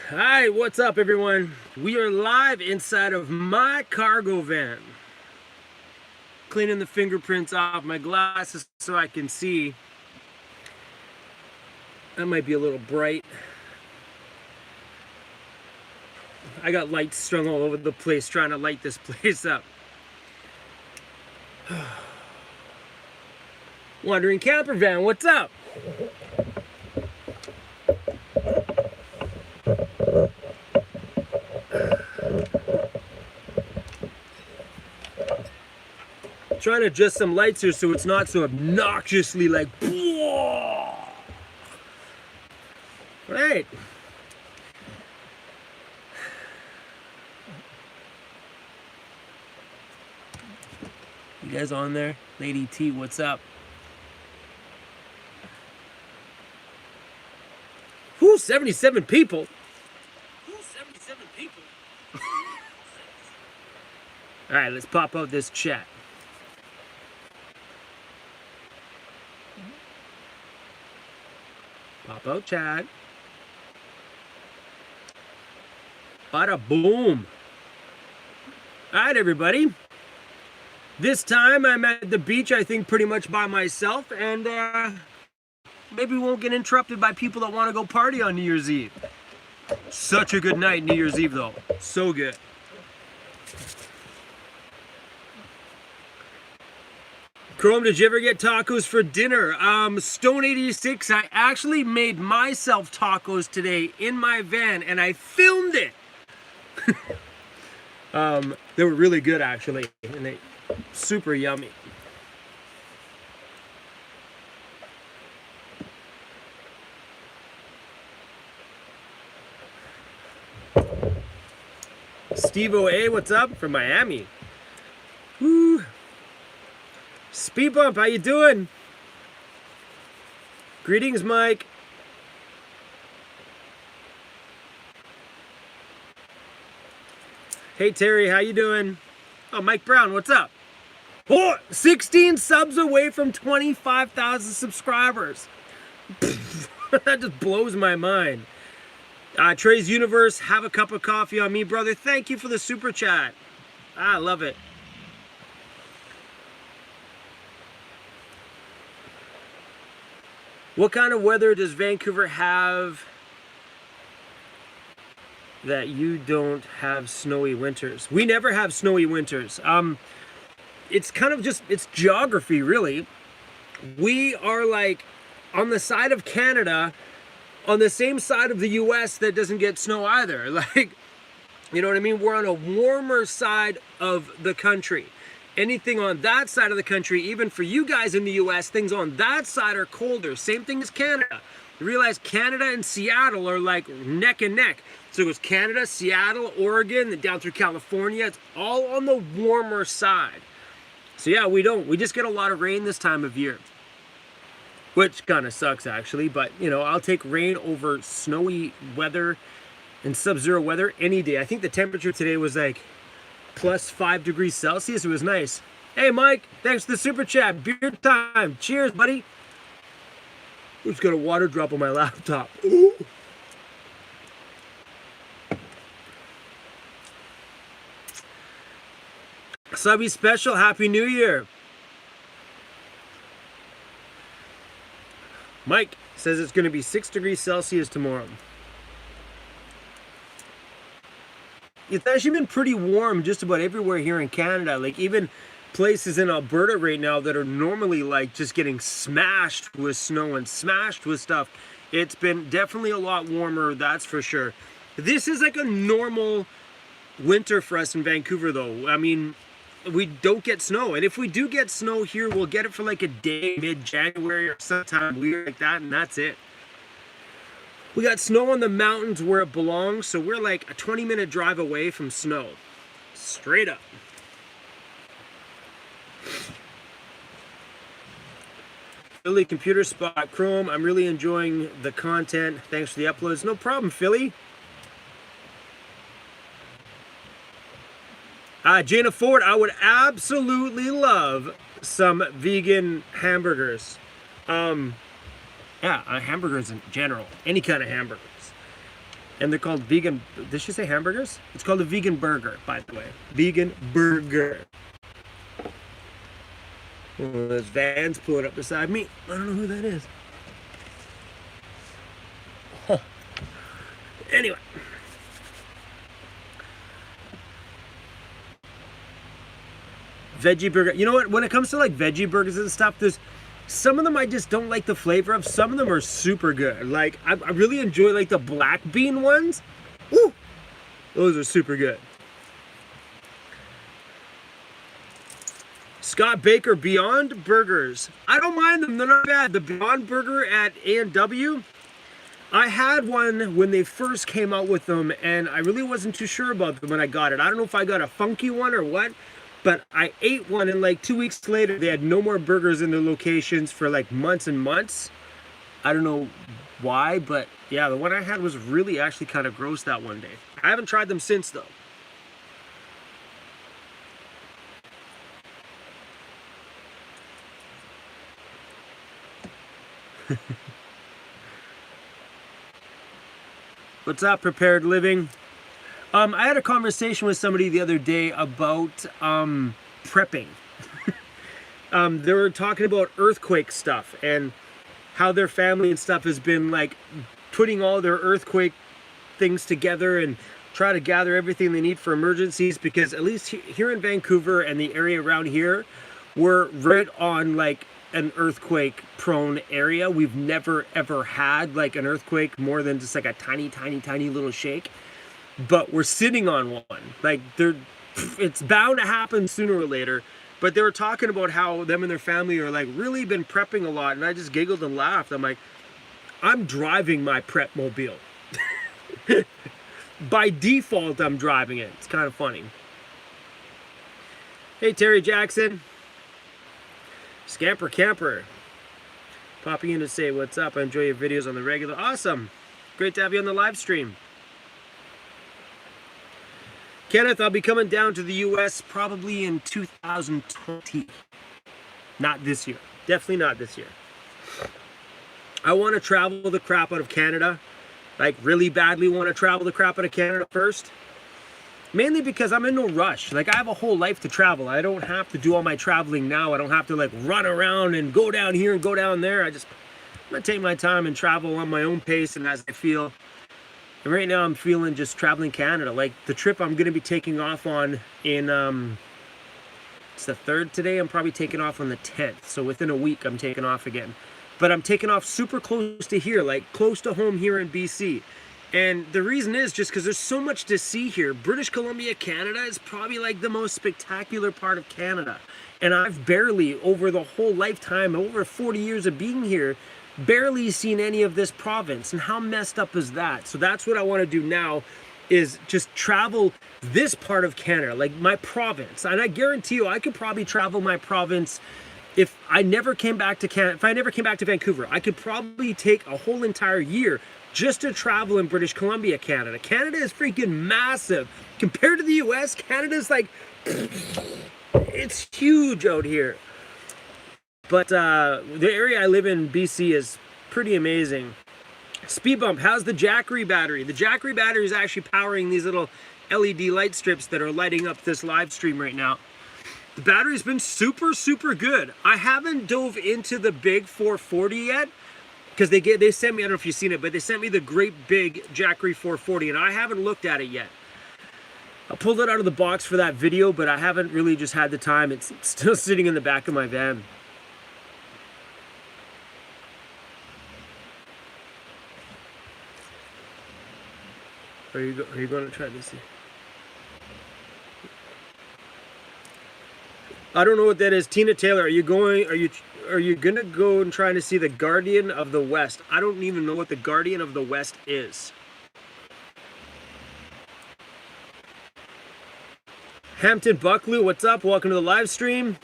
Hi, what's up everyone? We are live inside of my cargo van. Cleaning the fingerprints off my glasses so I can see. That might be a little bright. I got lights strung all over the place trying to light this place up. Wandering camper van, what's up? Trying to adjust some lights here so it's not so obnoxiously like, right. You guys on there? Lady T, what's up? Whoo, 77 people. Whoo, 77 people. All right, let's pop out this chat. Pop out chat. Bada boom. All right, everybody. This time I'm at the beach, I think pretty much by myself, and maybe we won't get interrupted by people that want to go party on New Year's Eve. Such a good night, New Year's Eve, though. So good. Chrome, did you ever get tacos for dinner? Stone86, I actually made myself tacos today in my van, and I filmed it. They were really good, actually, and they super yummy. Steve O.A., what's up from Miami? Woo. Speed Bump, how you doing? Greetings, Mike. Hey, Terry, how you doing? Oh, Mike Brown, what's up? Oh, 16 subs away from 25,000 subscribers. That just blows my mind. Trey's Universe, have a cup of coffee on me, brother. Thank you for the super chat. I love it. What kind of weather does Vancouver have that you don't have snowy winters? We never have snowy winters. It's kind of just, it's geography, really. We are like on the side of Canada, on the same side of the US that doesn't get snow either. Like, you know what I mean? We're on a warmer side of the country. Anything on that side of the country, even for you guys in the US, things on that side are colder. Same thing as Canada. You realize Canada and Seattle are like neck and neck. So it goes Canada, Seattle, Oregon, then down through California. It's all on the warmer side. So yeah, we just get a lot of rain this time of year. Which kind of sucks actually, but you know, I'll take rain over snowy weather and sub-zero weather any day. I think the temperature today was like plus 5 degrees Celsius. It was nice. Hey Mike, thanks for the super chat. Beer time. Cheers, buddy. I just got a water drop on my laptop. Ooh. Subby Special, Happy New Year. Mike says it's going to be 6 degrees Celsius tomorrow. It's actually been pretty warm just about everywhere here in Canada. Like even places in Alberta right now that are normally like just getting smashed with snow and smashed with stuff. It's been definitely a lot warmer, that's for sure. This is like a normal winter for us in Vancouver though. I mean, we don't get snow, and if we do get snow here, we'll get it for like a day mid-January or sometime weird like that, and that's it. We got snow on the mountains where it belongs, so we're like a 20-minute drive away from snow. Straight up. Philly Computer Spot, Chrome, I'm really enjoying the content. Thanks for the uploads. No problem, Philly. Jana Ford, I would absolutely love some vegan hamburgers. Yeah, hamburgers in general. Any kind of hamburgers. And they're called vegan. Did she say hamburgers? It's called a vegan burger, by the way. Vegan burger. Oh, there's vans pulling up beside me. I don't know who that is. Huh. Anyway. Veggie burger. You know what? When it comes to like veggie burgers and stuff, there's some of them I just don't like the flavor of. Some of them are super good. Like I really enjoy like the black bean ones. Ooh, those are super good. Scott Baker Beyond Burgers. I don't mind them. They're not bad. The Beyond Burger at A&W. I had one when they first came out with them, and I really wasn't too sure about them when I got it. I don't know if I got a funky one or what. But I ate one, and like 2 weeks later, they had no more burgers in their locations for like months and months. I don't know why, but yeah, the one I had was really actually kind of gross that one day. I haven't tried them since, though. What's up, Prepared Living? I had a conversation with somebody the other day about prepping. They were talking about earthquake stuff and how their family and stuff has been like putting all their earthquake things together and try to gather everything they need for emergencies, because at least here in Vancouver and the area around here, we're right on like an earthquake prone area. We've never ever had like an earthquake more than just like a tiny little shake. But we're sitting on one. Like it's bound to happen sooner or later. But they were talking about how them and their family are like really been prepping a lot, and I just giggled and laughed. I'm like, I'm driving my prep mobile. By default, I'm driving it. It's kind of funny. Hey, Terry Jackson. Scamper Camper. Popping in to say what's up. I enjoy your videos on the regular. Awesome. Great to have you on the live stream. Kenneth, I'll be coming down to the U.S. probably in 2020. Not this year. Definitely not this year. I want to travel the crap out of Canada. Like, really badly want to travel the crap out of Canada first. Mainly because I'm in no rush. Like, I have a whole life to travel. I don't have to do all my traveling now. I don't have to, like, run around and go down here and go down there. I'm going to take my time and travel on my own pace and as I feel. And right now I'm feeling just traveling Canada. Like the trip I'm going to be taking off on in, it's the 3rd today. I'm probably taking off on the 10th. So within a week I'm taking off again. But I'm taking off super close to here, like close to home here in BC. And the reason is just because there's so much to see here. British Columbia, Canada is probably like the most spectacular part of Canada. And I've barely, over the whole lifetime, over 40 years of being here, barely seen any of this province. And how messed up is that? So that's what I want to do now, is just travel this part of Canada, like my province. And I guarantee you I could probably travel my province if I never came back to Canada. If I never came back to Vancouver, I could probably take a whole entire year just to travel in British Columbia, Canada. Canada is freaking massive compared to the US. Canada's like, it's huge out here. But the area I live in, BC, is pretty amazing. Speed bump, how's the Jackery battery? The Jackery battery is actually powering these little LED light strips that are lighting up this live stream right now. The battery's been super, super good. I haven't dove into the big 440 yet, because they sent me, I don't know if you've seen it, but they sent me the great big Jackery 440, and I haven't looked at it yet. I pulled it out of the box for that video, but I haven't really just had the time. It's still sitting in the back of my van. Are you going to try this? I don't know what that is. Tina Taylor, are you going to go and try to see the Guardian of the West? I don't even know what the Guardian of the West is. Hampton Bucklew, what's up? Welcome to the live stream.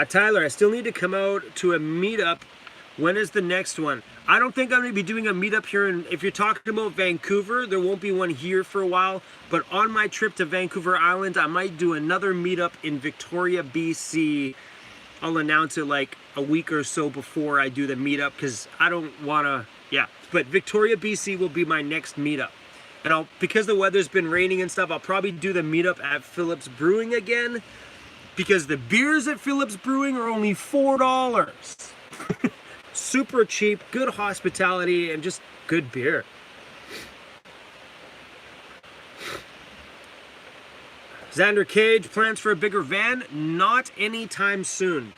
Tyler, I still need to come out to a meetup. When is the next one? I don't think I'm going to be doing a meetup here. If you're talking about Vancouver, there won't be one here for a while. But on my trip to Vancouver Island, I might do another meetup in Victoria, BC. I'll announce it like a week or so before I do the meetup, because I don't want to, yeah. But Victoria, BC will be my next meetup. And because the weather's been raining and stuff, I'll probably do the meetup at Phillips Brewing again, because the beers at Phillips Brewing are only $4. Super cheap, good hospitality, and just good beer. Xander Cage, plans for a bigger van? Not anytime soon.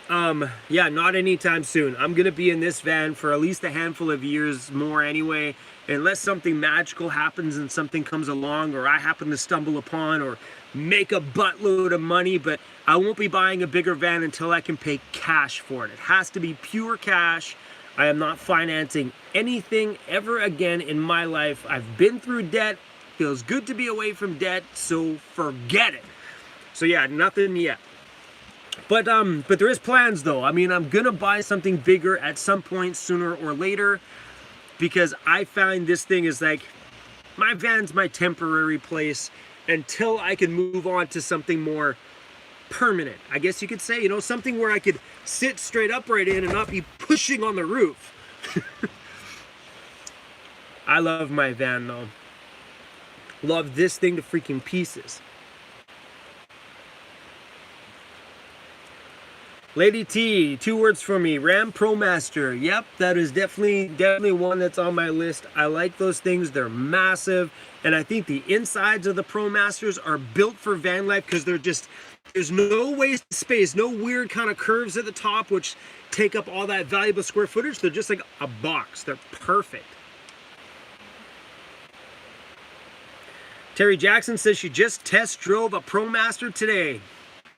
Yeah, not anytime soon. I'm gonna be in this van for at least a handful of years more anyway, unless something magical happens and something comes along, or I happen to stumble upon or make a buttload of money. But I won't be buying a bigger van until I can pay cash for it. It has to be pure cash. I am not financing anything ever again in my life. I've been through debt. Feels good to be away from debt, so forget it. So yeah, nothing yet. But there is plans though. I mean, I'm gonna buy something bigger at some point sooner or later, because I find this thing is like, my van's my temporary place until I can move on to something more permanent, I guess you could say. You know, something where I could sit straight upright in and not be pushing on the roof. I love my van though. Love this thing to freaking pieces. Lady T, 2 words for me. Ram ProMaster. Yep, that is definitely one that's on my list. I like those things. They're massive. And I think the insides of the ProMasters are built for van life, because they're just, there's no waste space, no weird kind of curves at the top which take up all that valuable square footage. They're just like a box. They're perfect. Terry Jackson says she just test drove a ProMaster today.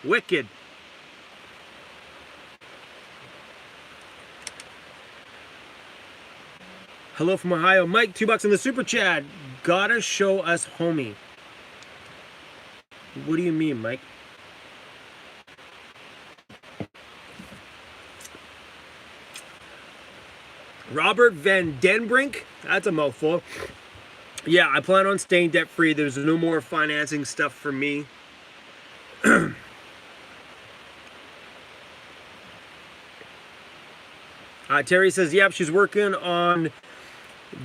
Wicked. Hello from Ohio. Mike, $2 in the super chat. Gotta show us homie. What do you mean, Mike? Robert Van Denbrink. That's a mouthful. Yeah, I plan on staying debt free. There's no more financing stuff for me. Terry says, yep, she's working on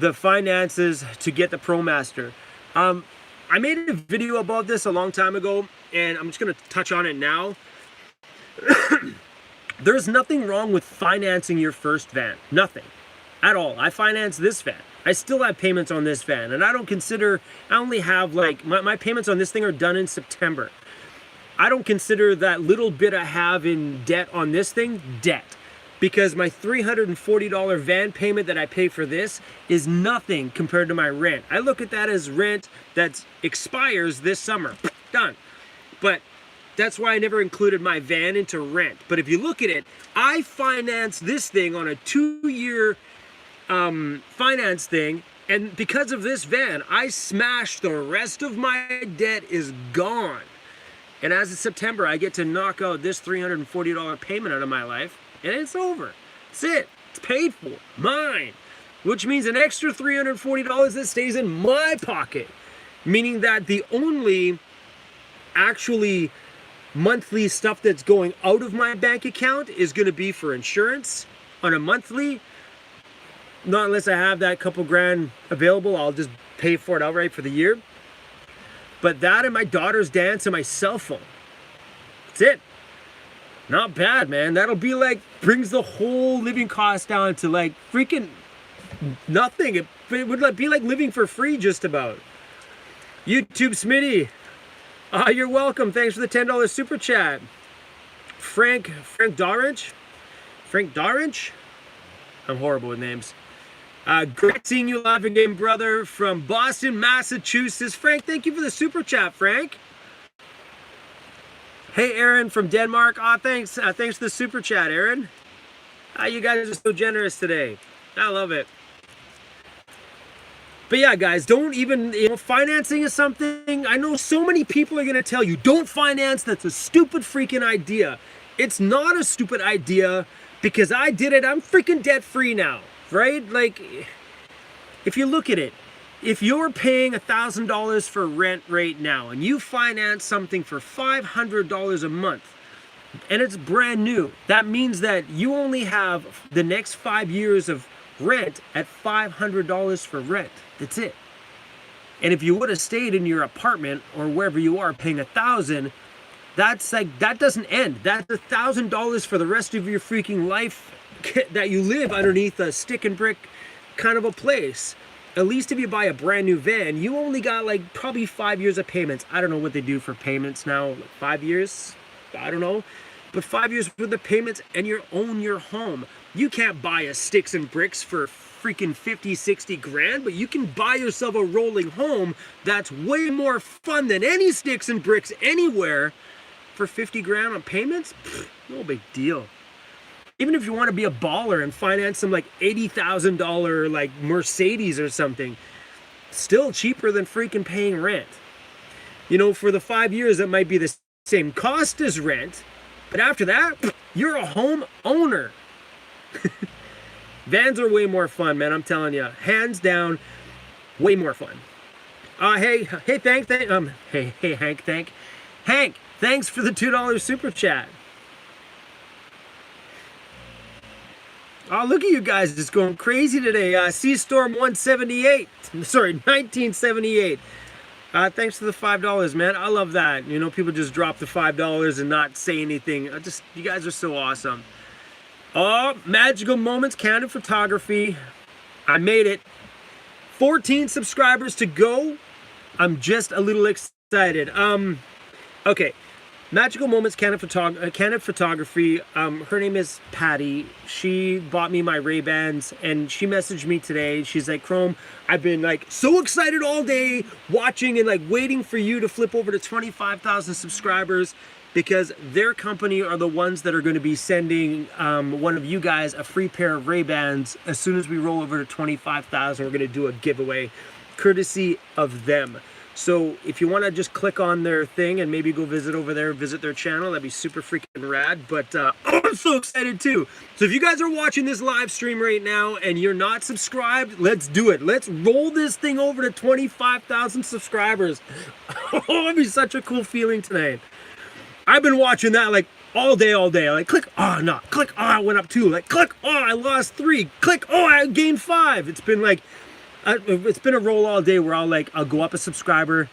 the finances to get the ProMaster. I made a video about this a long time ago, and I'm just going to touch on it now. There's nothing wrong with financing your first van. Nothing at all. I financed this van. I still have payments on this van, and I only have like, my payments on this thing are done in September. I don't consider that little bit I have in debt on this thing debt, because my $340 van payment that I pay for this is nothing compared to my rent. I look at that as rent that expires this summer. Done. But that's why I never included my van into rent. But if you look at it, I financed this thing on a 2-year finance thing, and because of this van, I smashed the rest of my debt is gone. And as of September, I get to knock out this $340 payment out of my life, and it's over. That's it. It's paid for. Mine. Which means an extra $340 that stays in my pocket. Meaning that the only actually monthly stuff that's going out of my bank account is going to be for insurance on a monthly. Not unless I have that couple grand available, I'll just pay for it outright for the year. But that and my daughter's dance and my cell phone. That's it. Not bad, man. That'll be like, brings the whole living cost down to like freaking nothing. It would be like living for free just about. YouTube Smitty. You're welcome. Thanks for the $10 super chat. Frank Dorrance? Frank Dorrance? I'm horrible with names. Great seeing you live again, brother, from Boston, Massachusetts. Frank, thank you for the super chat, Frank. Hey, Aaron from Denmark. Thanks. Thanks for the super chat, Aaron. You guys are so generous today. I love it. But yeah, guys, don't even, financing is something, I know so many people are going to tell you, don't finance, that's a stupid freaking idea. It's not a stupid idea, because I did it. I'm freaking debt free now, right? Like, if you look at it, if you're paying $1,000 for rent right now and you finance something for $500 a month, and it's brand new. That means that you only have the next 5 years of rent at $500 for rent. That's it. And if you would have stayed in your apartment or wherever you are paying $1,000, that's like, that doesn't end. That's $1,000 for the rest of your freaking life that you live underneath a stick and brick kind of a place. At least if you buy a brand new van, you only got like probably 5 years of payments. I don't know what they do for payments now, like 5 years, I don't know. But 5 years worth of payments and you own your home. You can't buy a sticks and bricks for freaking 50, 60 grand, but you can buy yourself a rolling home that's way more fun than any sticks and bricks anywhere for 50 grand on payments. Pfft, no big deal. Even if you want to be a baller and finance some like $80,000 like Mercedes or something, still cheaper than freaking paying rent. You know, for the 5 years, it might be the same cost as rent, but after that, you're a home owner. Vans are way more fun, man. I'm telling you, hands down, way more fun. Hey, Hank, thanks for the $2 super chat. Oh, look at you guys just going crazy today. Sea Storm 178, sorry, 1978. Thanks for the $5, man. I love that. You know, people just drop the $5 and not say anything. You guys are so awesome. Oh, Magical Moments, Candid Photography. I made it. 14 subscribers to go. I'm just a little excited. Okay. Magical Moments, Candid Photography. Her name is Patty. She bought me my Ray-Bans and she messaged me today. She's like, Chrome, I've been like so excited all day watching and like waiting for you to flip over to 25,000 subscribers because their company are the ones that are going to be sending one of you guys a free pair of Ray-Bans as soon as we roll over to 25,000. We're going to do a giveaway courtesy of them. So if you want to just click on their thing and maybe go visit over there, visit their channel, that'd be super freaking rad. But I'm so excited too. So if you guys are watching this live stream right now and you're not subscribed, let's do it. Let's roll this thing over to 25,000 subscribers. Oh, it'd be such a cool feeling tonight. I've been watching that like all day. Like click, oh no, click, oh I went up 2. Like click, oh I lost 3. Click, oh I gained 5. It's been like, it's been a roll all day where I'll go up a subscriber,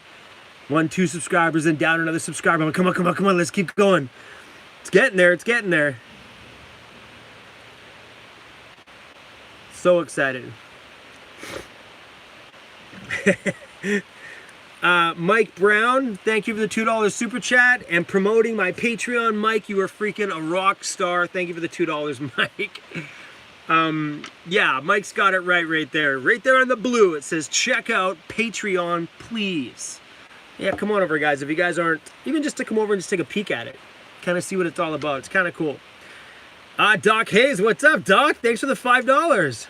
1, 2 subscribers, and down another subscriber. I'm like, come on, let's keep going. It's getting there. So excited. Mike Brown, thank you for the $2 super chat and promoting my Patreon. Mike, you are freaking a rock star. Thank you for the $2, Mike. Yeah, Mike's got it right there. Right there on the blue, it says, check out Patreon, please. Yeah, come on over, guys. If you guys aren't, even just to come over and just take a peek at it. Kind of see what it's all about. It's kind of cool. Doc Hayes, what's up, Doc? Thanks for the $5.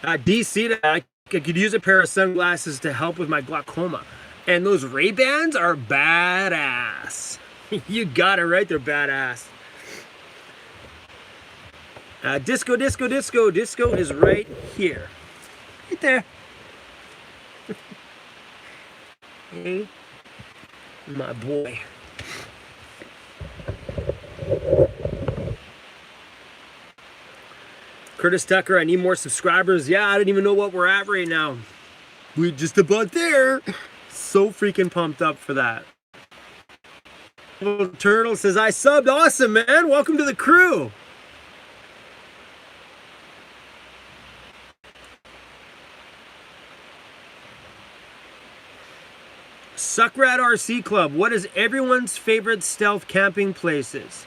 DC, I could use a pair of sunglasses to help with my glaucoma. And those Ray-Bans are badass. You got it right, they're badass. Disco is right here. Right there. Hey, my boy. Curtis Tucker, I need more subscribers. Yeah, I don't even know what we're at right now. We're just about there. So freaking pumped up for that. Turtle says, I subbed. Awesome, man. Welcome to the crew. Suckrat RC Club. What is everyone's favorite stealth camping places?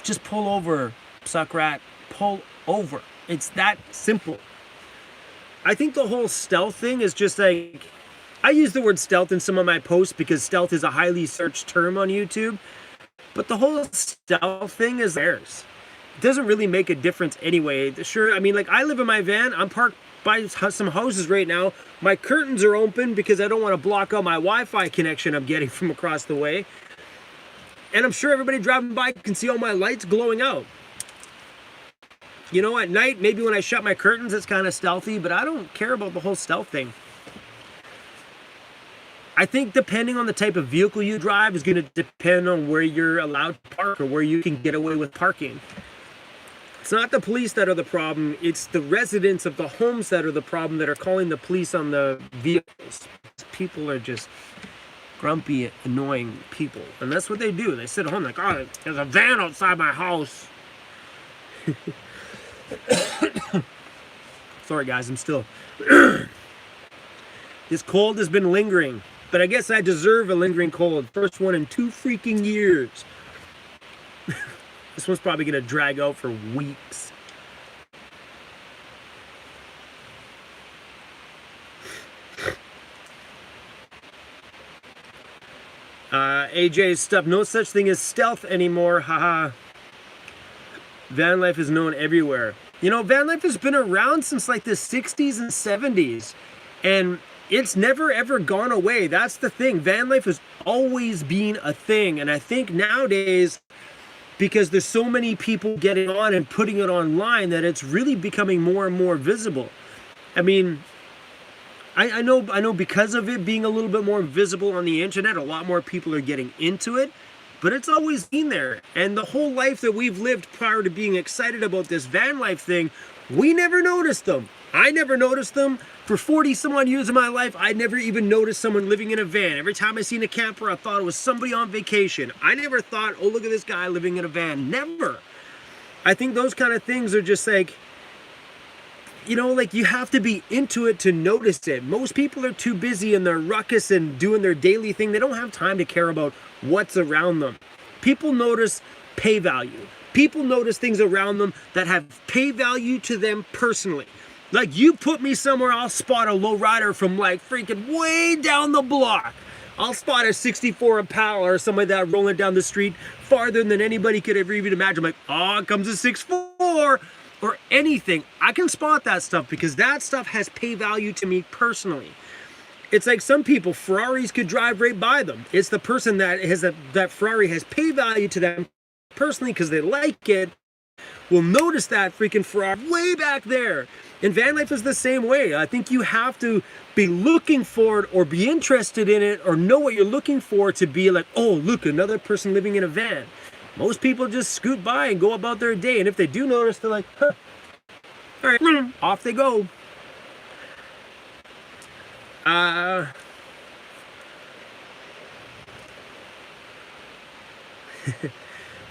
Just pull over, Suckrat. Pull over. It's that simple. I think the whole stealth thing is just like, I use the word stealth in some of my posts because stealth is a highly searched term on YouTube. But the whole stealth thing is theirs. It doesn't really make a difference anyway. Sure, I mean, like I live in my van. I'm parked by some houses right now. My curtains are open because I don't want to block out my Wi-Fi connection I'm getting from across the way. And I'm sure everybody driving by can see all my lights glowing out. You know, at night, maybe when I shut my curtains, it's kind of stealthy, but I don't care about the whole stealth thing. I think depending on the type of vehicle you drive is going to depend on where you're allowed to park or where you can get away with parking. It's not the police that are the problem. It's the residents of the homes that are the problem that are calling the police on the vehicles. People are just grumpy, annoying people. And that's what they do. They sit at home like, oh, there's a van outside my house. Sorry, guys, I'm still... This cold has been lingering. But I guess I deserve a lingering cold. First one in 2 freaking years. This one's probably going to drag out for weeks. AJ's stuff. No such thing as stealth anymore. Haha. Van life is known everywhere. You know, van life has been around since like the 60s and 70s. And it's never ever gone away. That's the thing. Van life has always been a thing. And I think nowadays, because there's so many people getting on and putting it online, that it's really becoming more and more visible. I mean, I know because of it being a little bit more visible on the internet, a lot more people are getting into it, but it's always been there. And the whole life that we've lived prior to being excited about this van life thing, we never noticed them. I never noticed them. For 40 some odd years of my life, I never even noticed someone living in a van. Every time I seen a camper, I thought it was somebody on vacation. I never thought, oh, look at this guy living in a van. Never. I think those kind of things are just like, you know, like you have to be into it to notice it. Most people are too busy in their ruckus and doing their daily thing. They don't have time to care about what's around them. People notice pay value. People notice things around them that have pay value to them personally. Like, you put me somewhere, I'll spot a low rider from like freaking way down the block. I'll spot a 64 Impala or something like that rolling down the street farther than anybody could ever even imagine. I'm like, oh, it comes a 6'4", or anything. I can spot that stuff because that stuff has pay value to me personally. It's like some people, Ferraris could drive right by them. It's the person that has that Ferrari has pay value to them personally because they like it, will notice that freaking Ferrari way back there. And van life is the same way. I think you have to be looking for it or be interested in it or know what you're looking for to be like, oh, look, another person living in a van. Most people just scoot by and go about their day. And if they do notice, they're like, huh, all right, off they go.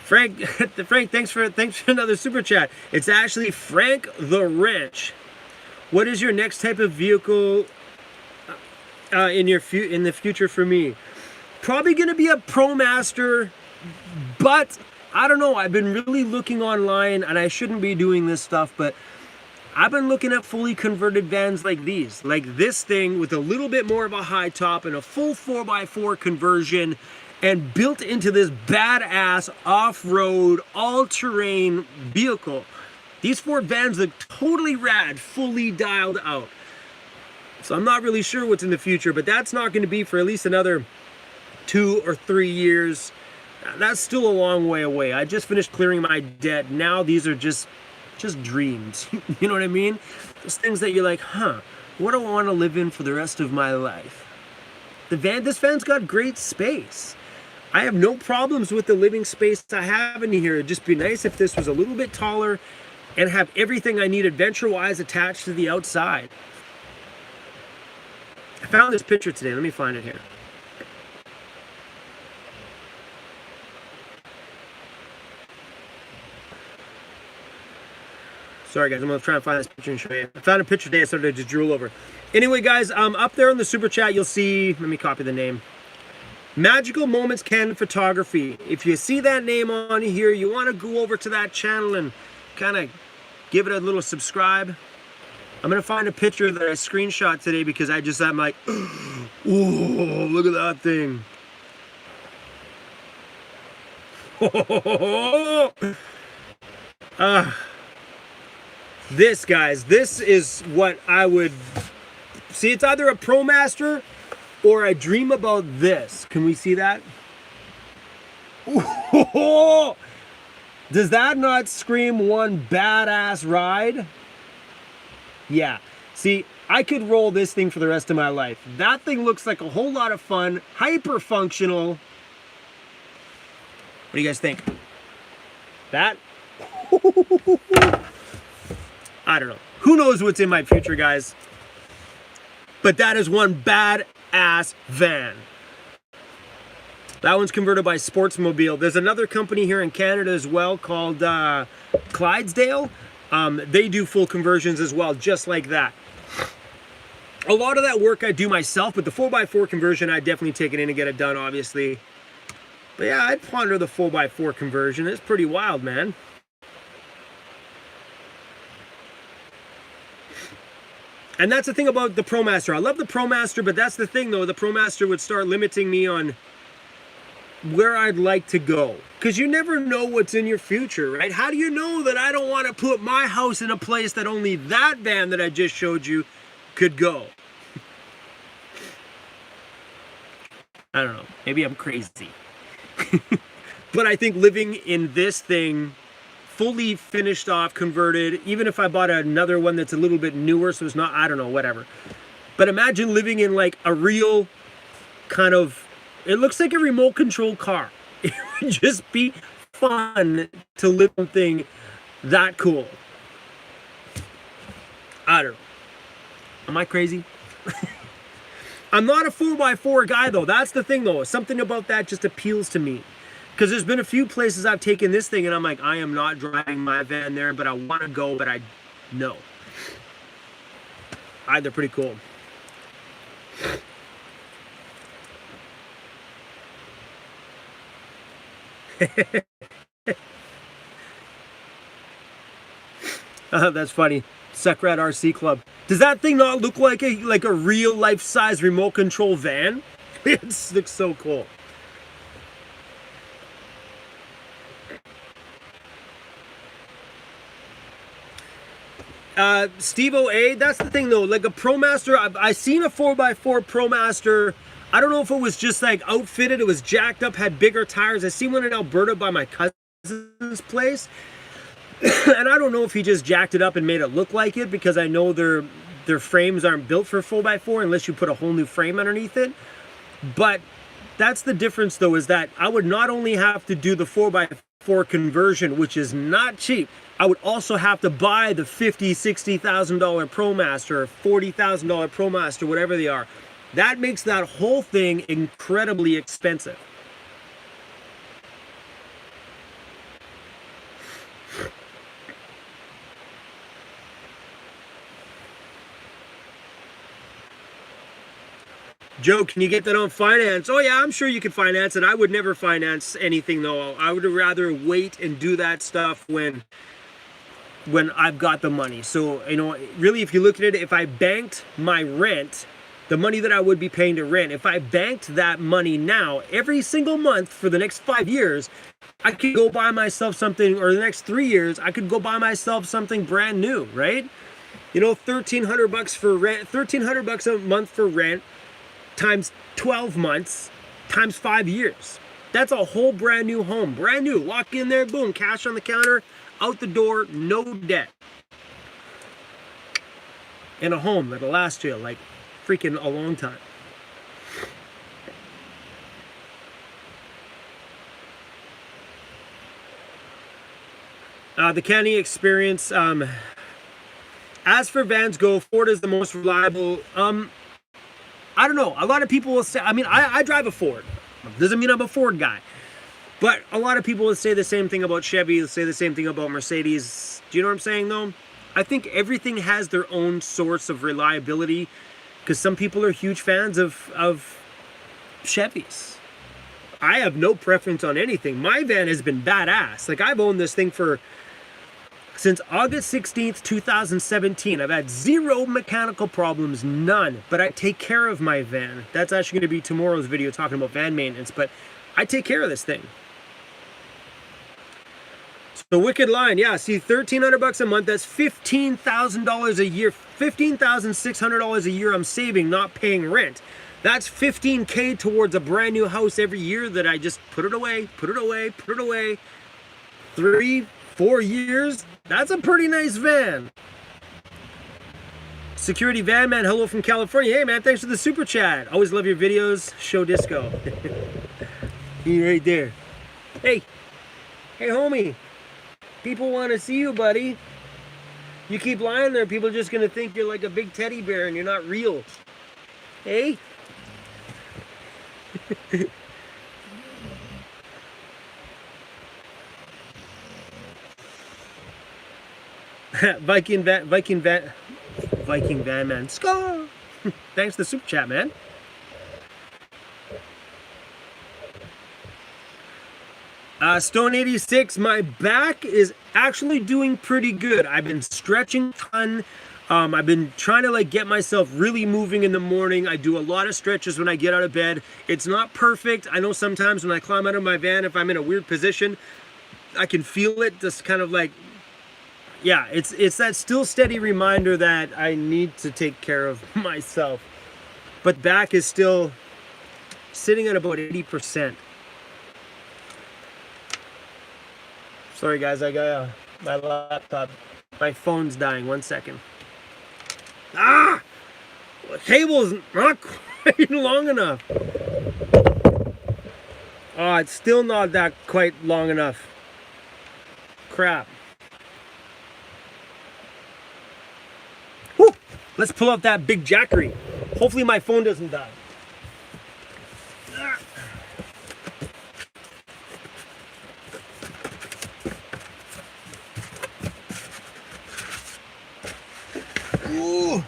Frank, thanks for another super chat. It's actually Frank the Wrench. What is your next type of vehicle in the future for me? Probably gonna be a ProMaster, but I don't know. I've been really looking online, and I shouldn't be doing this stuff, but I've been looking at fully converted vans like these, like this thing with a little bit more of a high top and a full 4x4 conversion, and built into this badass off-road, all-terrain vehicle. These Ford vans look totally rad, fully dialed out. So I'm not really sure what's in the future, but that's not going to be for at least another 2 or 3 years. That's still a long way away. I just finished clearing my debt. Now these are just dreams. You know what I mean? Those things that you're like, huh, what do I want to live in for the rest of my life? This van's got great space. I have no problems with the living space I have in here. It'd just be nice if this was a little bit taller and have everything I need adventure-wise attached to the outside. I found this picture today. Let me find it here. Sorry guys, I'm gonna try and find this picture and show you. I found a picture today, I started to just drool over. Anyway guys, up there in the super chat, you'll see, let me copy the name. Magical Moments Canon Photography. If you see that name on here, you want to go over to that channel and kind of give it a little subscribe. I'm going to find a picture that I screenshot today because I'm like, oh, look at that thing. This, guys, this is what I would... See, it's either a ProMaster or I dream about this. Can we see that? Does that not scream one badass ride? Yeah. See, I could roll this thing for the rest of my life. That thing looks like a whole lot of fun, hyper functional. What do you guys think? That? I don't know. Who knows what's in my future, guys? But that is one badass van. That one's converted by Sportsmobile. There's another company here in Canada as well called Clydesdale. They do full conversions as well, just like that. A lot of that work I do myself, but the 4x4 conversion, I definitely take it in and get it done, obviously. But yeah, I'd ponder the 4x4 conversion. It's pretty wild, man. And that's the thing about the ProMaster. I love the ProMaster, but that's the thing, though. The ProMaster would start limiting me on where I'd like to go. Because you never know what's in your future, right? How do you know that I don't want to put my house in a place that only that van that I just showed you could go? I don't know. Maybe I'm crazy. But I think living in this thing, fully finished off, converted, even if I bought another one that's a little bit newer, so it's not, I don't know, whatever. But imagine living in like a real kind of, it looks like a remote control car. It would just be fun to live something that cool. I don't know. Am I crazy? I'm not a 4x4 guy, though. That's the thing, though. Something about that just appeals to me. Because there's been a few places I've taken this thing, and I'm like, I am not driving my van there, but I want to go, but I know. They're pretty cool. That's funny. Suckrat RC Club. Does that thing not look like a real life size remote control van? It looks so cool. Steve O.A., that's the thing though, like a ProMaster, I seen a 4x4 ProMaster. I don't know if it was just like outfitted, it was jacked up, had bigger tires. I seen one in Alberta by my cousin's place. And I don't know if he just jacked it up and made it look like it, because I know their frames aren't built for 4x4 unless you put a whole new frame underneath it. But that's the difference though, is that I would not only have to do the 4x4 conversion, which is not cheap, I would also have to buy the $50,000, $60,000 ProMaster, $40,000 ProMaster, whatever they are. That makes that whole thing incredibly expensive. Joe, can you get that on finance? Oh yeah, I'm sure you could finance it. I would never finance anything though. I would rather wait and do that stuff when I've got the money. So, you know, really if you look at it, if I banked my rent, the money that I would be paying to rent, if I banked that money now, every single month for the next 5 years, I could go buy myself something, or the next 3 years, I could go buy myself something brand new, right? You know, $1,300 for rent, $1,300 a month for rent, times 12 months, times 5 years. That's a whole brand new home, brand new. Walk in there, boom, cash on the counter, out the door, no debt. In a home that'll last you like freaking a long time. The Canny experience. As for vans go, Ford is the most reliable. I don't know. A lot of people will say, I mean, I drive a Ford. Doesn't mean I'm a Ford guy. But a lot of people will say the same thing about Chevy, say the same thing about Mercedes. Do you know what I'm saying, though? I think everything has their own source of reliability, because some people are huge fans of Chevys. I have no preference on anything. My van has been badass. Like, I've owned this thing since August 16th, 2017. I've had zero mechanical problems, none. But I take care of my van. That's actually going to be tomorrow's video talking about van maintenance, but I take care of this thing. So wicked line, yeah, see, $1,300 a month, that's $15,000 a year, $15,600 a year I'm saving, not paying rent. That's $15K towards a brand new house every year that I just put it away, put it away, put it away. 3-4 years, that's a pretty nice van. Security Van Man, hello from California. Hey man, thanks for the super chat. Always love your videos. Show disco. He right there. Hey, homie. People want to see you, buddy. You keep lying there, people are just gonna think you're like a big teddy bear and you're not real. Hey. Viking Van Man. Score! Thanks for the super chat, man. Stone 86, my back is actually doing pretty good. I've been stretching a ton. I've been trying to like get myself really moving in the morning. I do a lot of stretches when I get out of bed. It's not perfect. I know sometimes when I climb out of my van, if I'm in a weird position, I can feel it just kind of like, yeah, it's that still steady reminder that I need to take care of myself. But back is still sitting at about 80%. Sorry guys, I got my laptop, my phone's dying. 1 second. Ah! The cable's not quite long enough. Oh, it's still not that quite long enough. Crap. Whew. Let's pull out that big jackery. Hopefully my phone doesn't die. Ah. Ooh.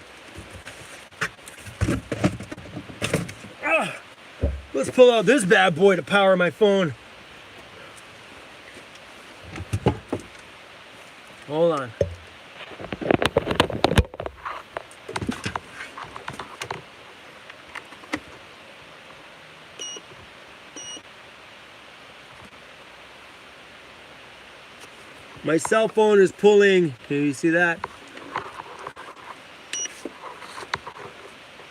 Ah. Let's pull out this bad boy to power my phone. Hold on. My cell phone is pulling. Can you see that?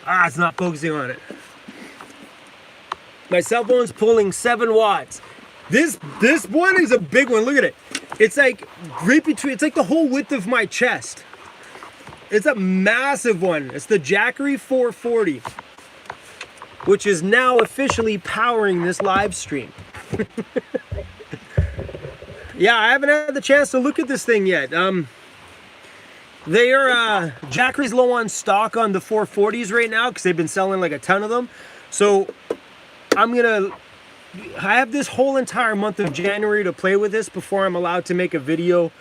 Ah, it's not focusing on it. My cell phone's pulling 7 watts. This one is a big one. Look at it. It's like right between, it's like the whole width of my chest. It's a massive one. It's the Jackery 440, which is now officially powering this live stream. Yeah, I haven't had the chance to look at this thing yet. Jackery's low on stock on the 440s right now because they've been selling like a ton of them. So I have this whole entire month of January to play with this before I'm allowed to make a video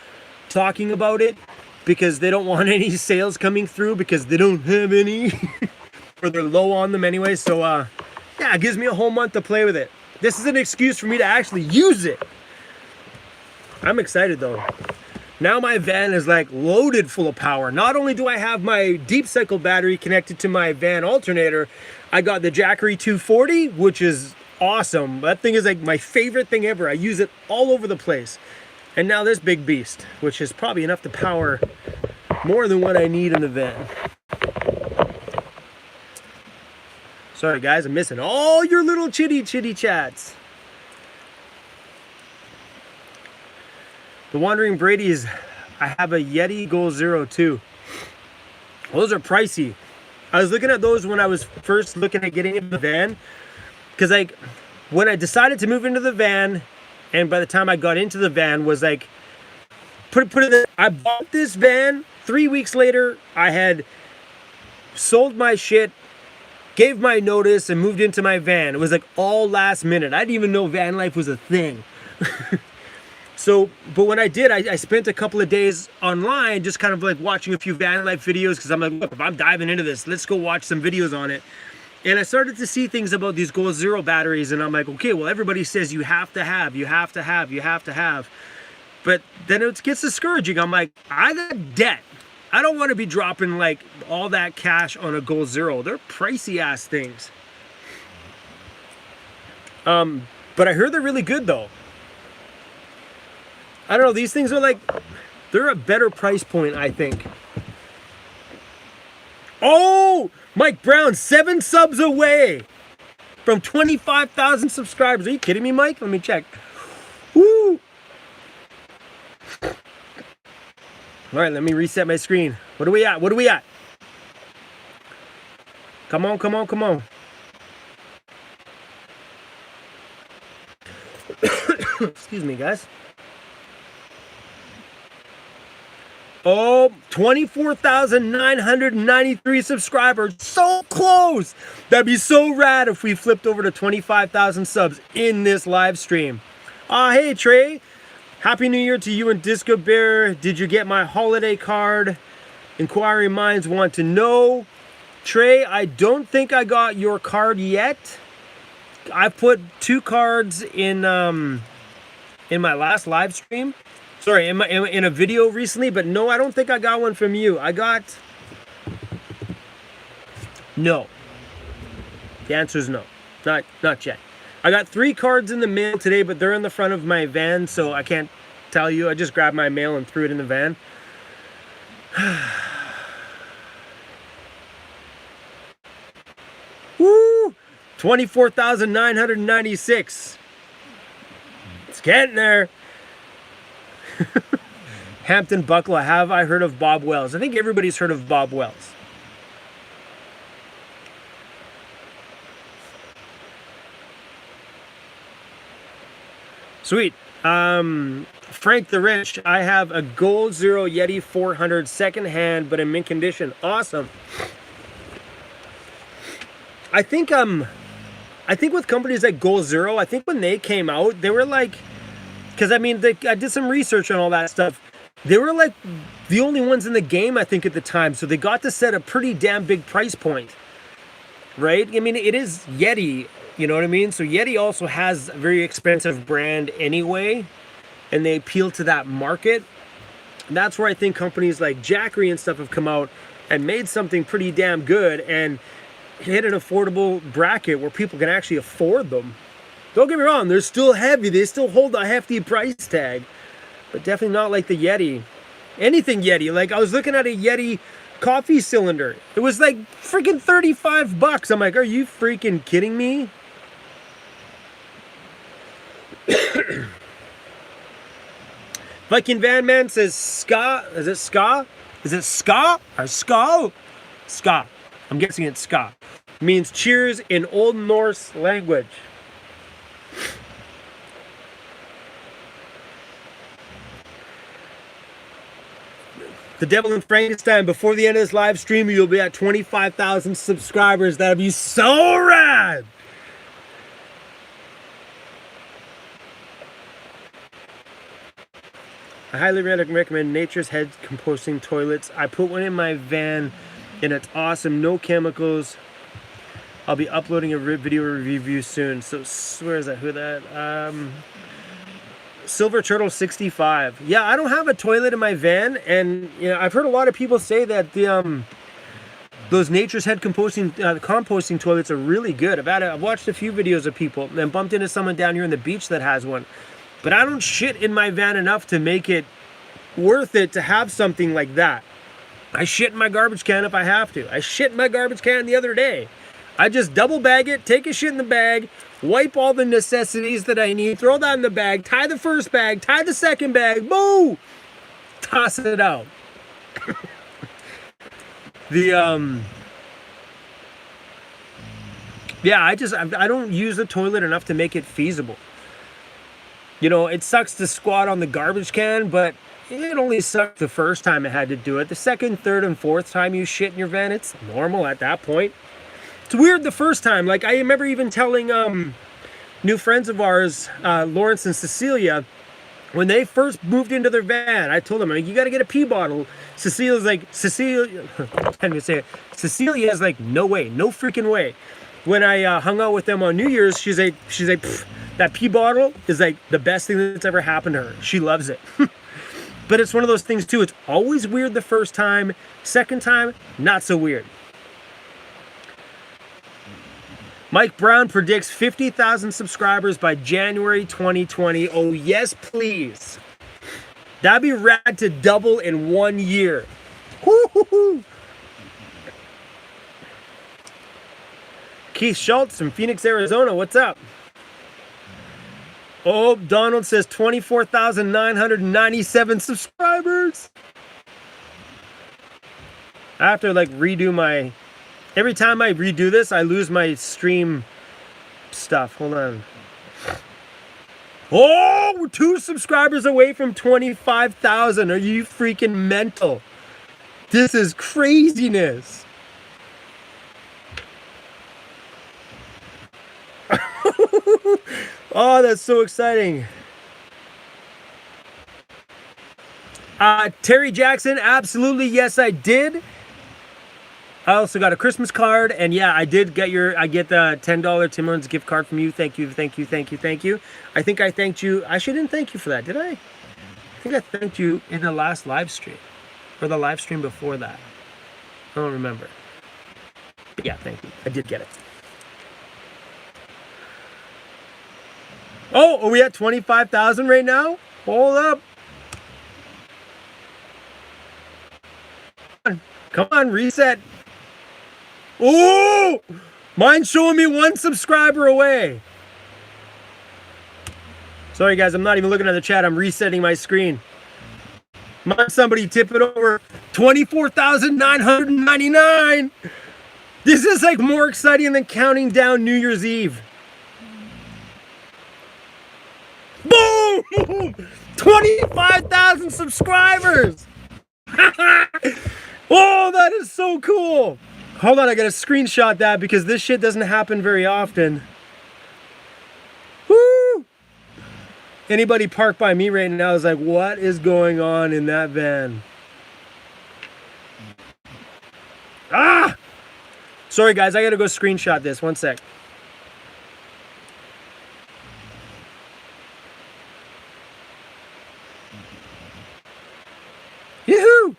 talking about it, because they don't want any sales coming through because they don't have any or they're low on them anyway. So yeah, it gives me a whole month to play with it. This is an excuse for me to actually use it. I'm excited though. Now my van is like loaded full of power. Not only do I have my deep cycle battery connected to my van alternator, I got the Jackery 240, which is awesome. That thing is like my favorite thing ever. I use it all over the place. And now this big beast, which is probably enough to power more than what I need in the van. Sorry guys, I'm missing all your little chitty chats. The Wandering Brady's, I have a Yeti Goal Zero too. Those are pricey. I was looking at those when I was first looking at getting into the van, because like when I decided to move into the van, and by the time I got into the van was like, I bought this van. 3 weeks later, I had sold my shit, gave my notice, and moved into my van. It was like all last minute. I didn't even know van life was a thing. So, but when I did, I spent a couple of days online just kind of like watching a few van life videos, because I'm like, look, if I'm diving into this, let's go watch some videos on it. And I started to see things about these Goal Zero batteries, and I'm like, okay, well, everybody says you have to have. But then it gets discouraging. I'm like, I got debt. I don't want to be dropping like all that cash on a Goal Zero. They're pricey ass things. But I heard they're really good though. I don't know, these things are like, they're a better price point, I think. Oh, Mike Brown, 7 subs away from 25,000 subscribers. Are you kidding me, Mike? Let me check. Woo! All right, let me reset my screen. What are we at? Come on, come on, come on. Excuse me, guys. Oh, 24,993 subscribers. So close. That'd be so rad if we flipped over to 25,000 subs in this live stream. Hey, Trey. Happy New Year to you and Disco Bear. Did you get my holiday card? Inquiring minds want to know. Trey, I don't think I got your card yet. I put 2 cards in my last live stream. Sorry, in a video recently, but no, I don't think I got one from you. No. The answer is no. Not yet. I got 3 cards in the mail today, but they're in the front of my van, so I can't tell you. I just grabbed my mail and threw it in the van. Woo! 24,996. It's getting there. Hampton Buckla, have I heard of Bob Wells? I think everybody's heard of Bob Wells. Sweet. Frank the Rich, I have a Gold Zero Yeti 400 second hand, but in mint condition. Awesome. I think with companies like Gold Zero, I think when they came out, they were like, because I mean, I did some research on all that stuff. They were like the only ones in the game, I think, at the time. So they got to set a pretty damn big price point, right? I mean, it is Yeti, you know what I mean? So Yeti also has a very expensive brand anyway, and they appeal to that market. And that's where I think companies like Jackery and stuff have come out and made something pretty damn good and hit an affordable bracket where people can actually afford them. Don't get me wrong, they're still heavy. They still hold a hefty price tag, but definitely not like the Yeti. Anything Yeti. Like, I was looking at a Yeti coffee cylinder. It was like freaking 35 bucks. I'm like, are you freaking kidding me? Viking Van Man says ska. Is it ska? Is it ska? Or ska? Ska. I'm guessing it's ska. It means cheers in Old Norse language. The Devil in Frankenstein, before the end of this live stream, you'll be at 25,000 subscribers. That'd be so rad! I highly recommend Nature's Head composting toilets. I put one in my van, and it's awesome. No chemicals. I'll be uploading a video review soon. So where is that? Who that? Silver Turtle 65. Yeah, I don't have a toilet in my van, and you know, I've heard a lot of people say that the those Nature's Head composting toilets are really good. I've watched a few videos of people and bumped into someone down here on the beach that has one. But I don't shit in my van enough to make it worth it to have something like that. I shit in my garbage can if I have to. I shit in my garbage can the other day. I just double bag it, take a shit in the bag, wipe all the necessities that I need, throw that in the bag, tie the first bag, tie the second bag, boo! Toss it out. Yeah, I don't use the toilet enough to make it feasible. You know, it sucks to squat on the garbage can, but it only sucked the first time I had to do it. The second, third, and fourth time you shit in your van, it's normal at that point. It's weird the first time. Like, I remember even telling new friends of ours, Lawrence and Cecilia, when they first moved into their van, I told them, like, you got to get a pee bottle. Cecilia's like, Cecilia is like, no way, no freaking way. When I hung out with them on New Year's, she's like, that pee bottle is like the best thing that's ever happened to her. She loves it. But it's one of those things too. It's always weird the first time. Second time, not so weird. Mike Brown predicts 50,000 subscribers by January 2020. Oh, yes, please. That'd be rad to double in 1 year. Woo-hoo-hoo. Keith Schultz from Phoenix, Arizona. What's up? Oh, Donald says 24,997 subscribers. I have to like redo my Every time I redo this, I lose my stream stuff. Hold on. Oh, we're 2 subscribers away from 25,000. Are you freaking mental? This is craziness. Oh, that's so exciting. Terry Jackson, absolutely, yes, I did. I also got a Christmas card, and yeah, I did get I get the $10 Tim Hortons gift card from you. Thank you, thank you, thank you, thank you. I think I thanked you. I didn't thank you for that, did I? I think I thanked you in the last live stream, or the live stream before that. I don't remember. But yeah, thank you. I did get it. Oh, are we at 25,000 right now? Hold up. Come on, reset. Oh, mine's showing me 1 subscriber away. Sorry guys, I'm not even looking at the chat. I'm resetting my screen. Might somebody tip it over. 24,999. This is like more exciting than counting down New Year's Eve. Boom! 25,000 subscribers. Oh, that is so cool. Hold on, I gotta screenshot that because this shit doesn't happen very often. Woo! Anybody parked by me right now is like, what is going on in that van? Ah! Sorry guys, I gotta go screenshot this. 1 sec. Yoo-hoo!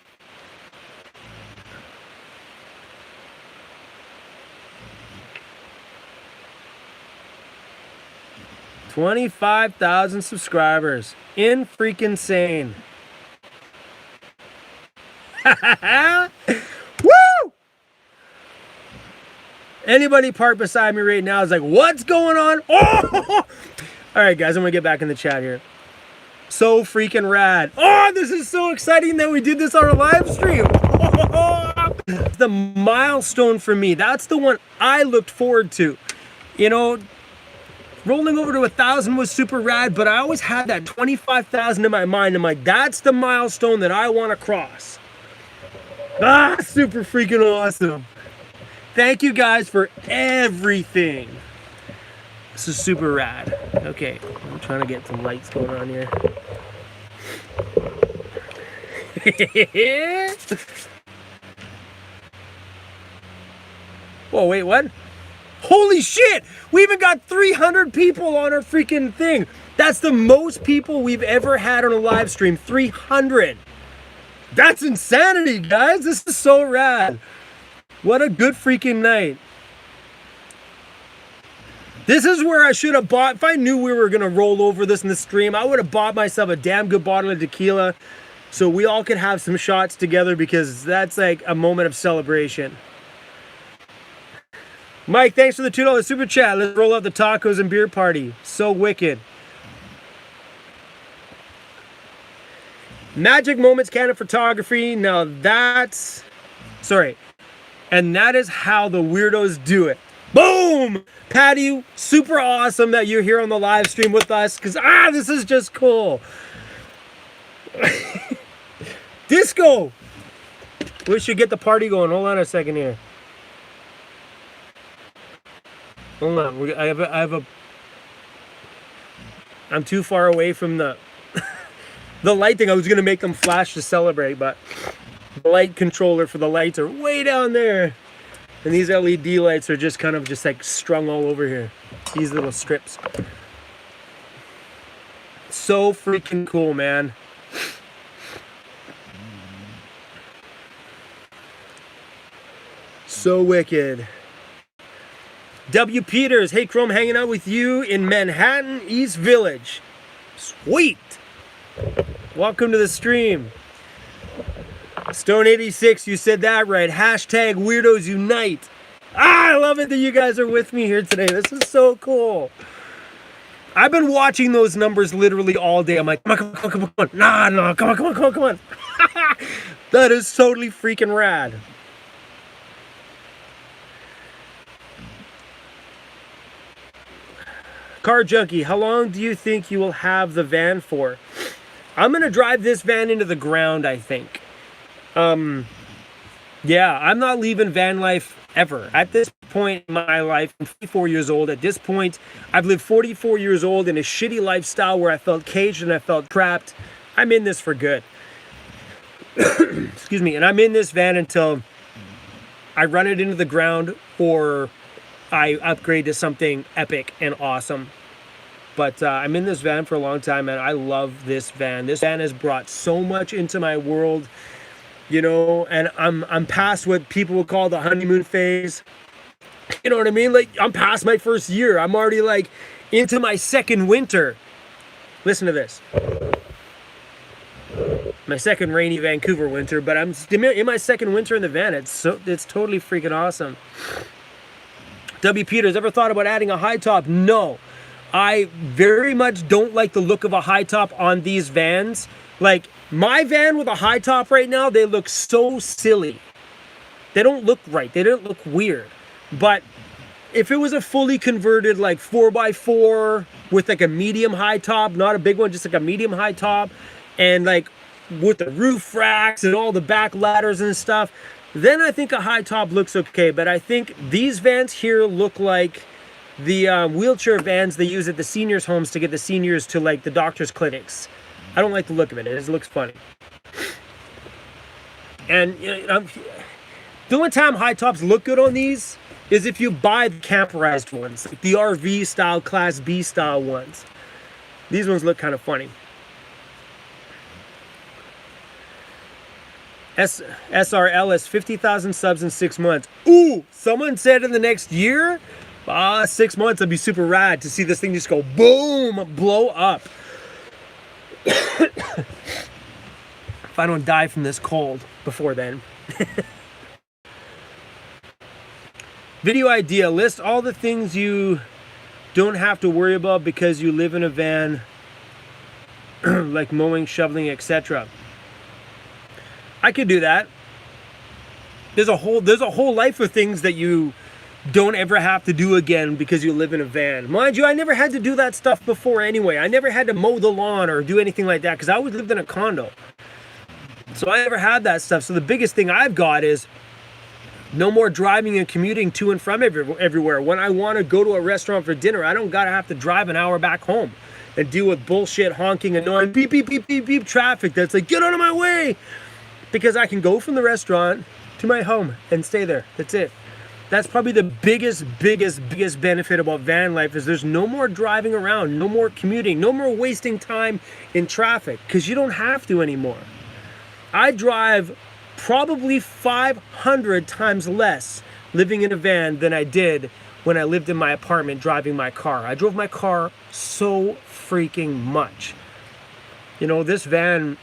$25,000 subscribers. In freaking sane. Woo! Anybody parked beside me right now is like, what's going on? Oh! All right, guys, I'm gonna get back in the chat here. So freaking rad. Oh, this is so exciting that we did this on our live stream. The milestone for me. That's the one I looked forward to. You know, rolling over to 1,000 was super rad, but I always had that 25,000 in my mind. I'm like, that's the milestone that I want to cross. Ah, super freaking awesome. Thank you guys for everything. This is super rad. Okay, I'm trying to get some lights going on here. Whoa, wait, what? Holy shit! We even got 300 people on our freaking thing. That's the most people we've ever had on a live stream. 300. That's insanity, guys. This is so rad. What a good freaking night. This is where I should have bought, if I knew we were going to roll over this in the stream, I would have bought myself a damn good bottle of tequila so we all could have some shots together because that's like a moment of celebration. Mike, thanks for the $2 super chat. Let's roll out the tacos and beer party. So wicked. Magic Moments Canada Photography. Now that's... Sorry. And that is how the weirdos do it. Boom! Patty, super awesome that you're here on the live stream with us because, this is just cool. Disco! We should get the party going. Hold on a second here. Hold on. I have a... I'm too far away from the... the light thing. I was going to make them flash to celebrate, but the light controller for the lights are way down there. And these LED lights are just kind of just like strung all over here. These little strips. So freaking cool, man. So wicked. W. Peters, hey Chrome, hanging out with you in Manhattan East Village. Sweet. Welcome to the stream. Stone 86, you said that right. Hashtag Weirdos Unite. I love it that you guys are with me here today. This is so cool. I've been watching those numbers literally all day. I'm like, come on, come on, come on, come on. Nah, come on, come on, come on, come on. That is totally freaking rad. Car Junkie, how long do you think you will have the van for? I'm going to drive this van into the ground, I think. Yeah, I'm not leaving van life ever. At this point in my life, I'm 44 years old. At this point, I've lived 44 years old in a shitty lifestyle where I felt caged and I felt trapped. I'm in this for good. Excuse me. And I'm in this van until I run it into the ground or I upgrade to something epic and awesome. But I'm in this van for a long time, and I love this van. This van has brought so much into my world. You know, and I'm past what people would call the honeymoon phase. You know what I mean? Like, I'm past my first year. I'm already like into my second winter. Listen to this. My second rainy Vancouver winter, but I'm in my second winter in the van. It's totally freaking awesome. W. Peters, ever thought about adding a high top? No. I very much don't like the look of a high top on these vans. Like, my van with a high top right now, they look so silly. They don't look right. They don't look weird. But if it was a fully converted, like, 4x4 with, like, a medium high top, not a big one, just like a medium high top, and, like, with the roof racks and all the back ladders and stuff, then I think a high top looks okay. But I think these vans here look like the wheelchair vans they use at the seniors' homes to get the seniors to, like, the doctor's clinics. I don't like the look of it. It just looks funny. And you know, the only time high tops look good on these is if you buy the camperized ones, like the RV style, Class B style ones. These ones look kind of funny. SRL has 50,000 subs in 6 months. Ooh, someone said in the next year? 6 months, that'd be super rad to see this thing just go boom, blow up. If I don't die from this cold before then. Video idea. List all the things you don't have to worry about because you live in a van, like mowing, shoveling, etc. I could do that. There's a whole life of things that you don't ever have to do again because you live in a van. Mind you, I never had to do that stuff before anyway. I never had to mow the lawn or do anything like that because I always lived in a condo. So I never had that stuff. So the biggest thing I've got is no more driving and commuting to and from everywhere. When I want to go to a restaurant for dinner, I don't gotta have to drive an hour back home and deal with bullshit, honking, annoying beep, beep, beep, beep, beep traffic that's like, get out of my way! Because I can go from the restaurant to my home and stay there. That's it. That's probably the biggest benefit about van life is there's no more driving around, no more commuting, no more wasting time in traffic because you don't have to anymore. I drive probably 500 times less living in a van than I did when I lived in my apartment driving my car. I drove my car so freaking much. You know, this van,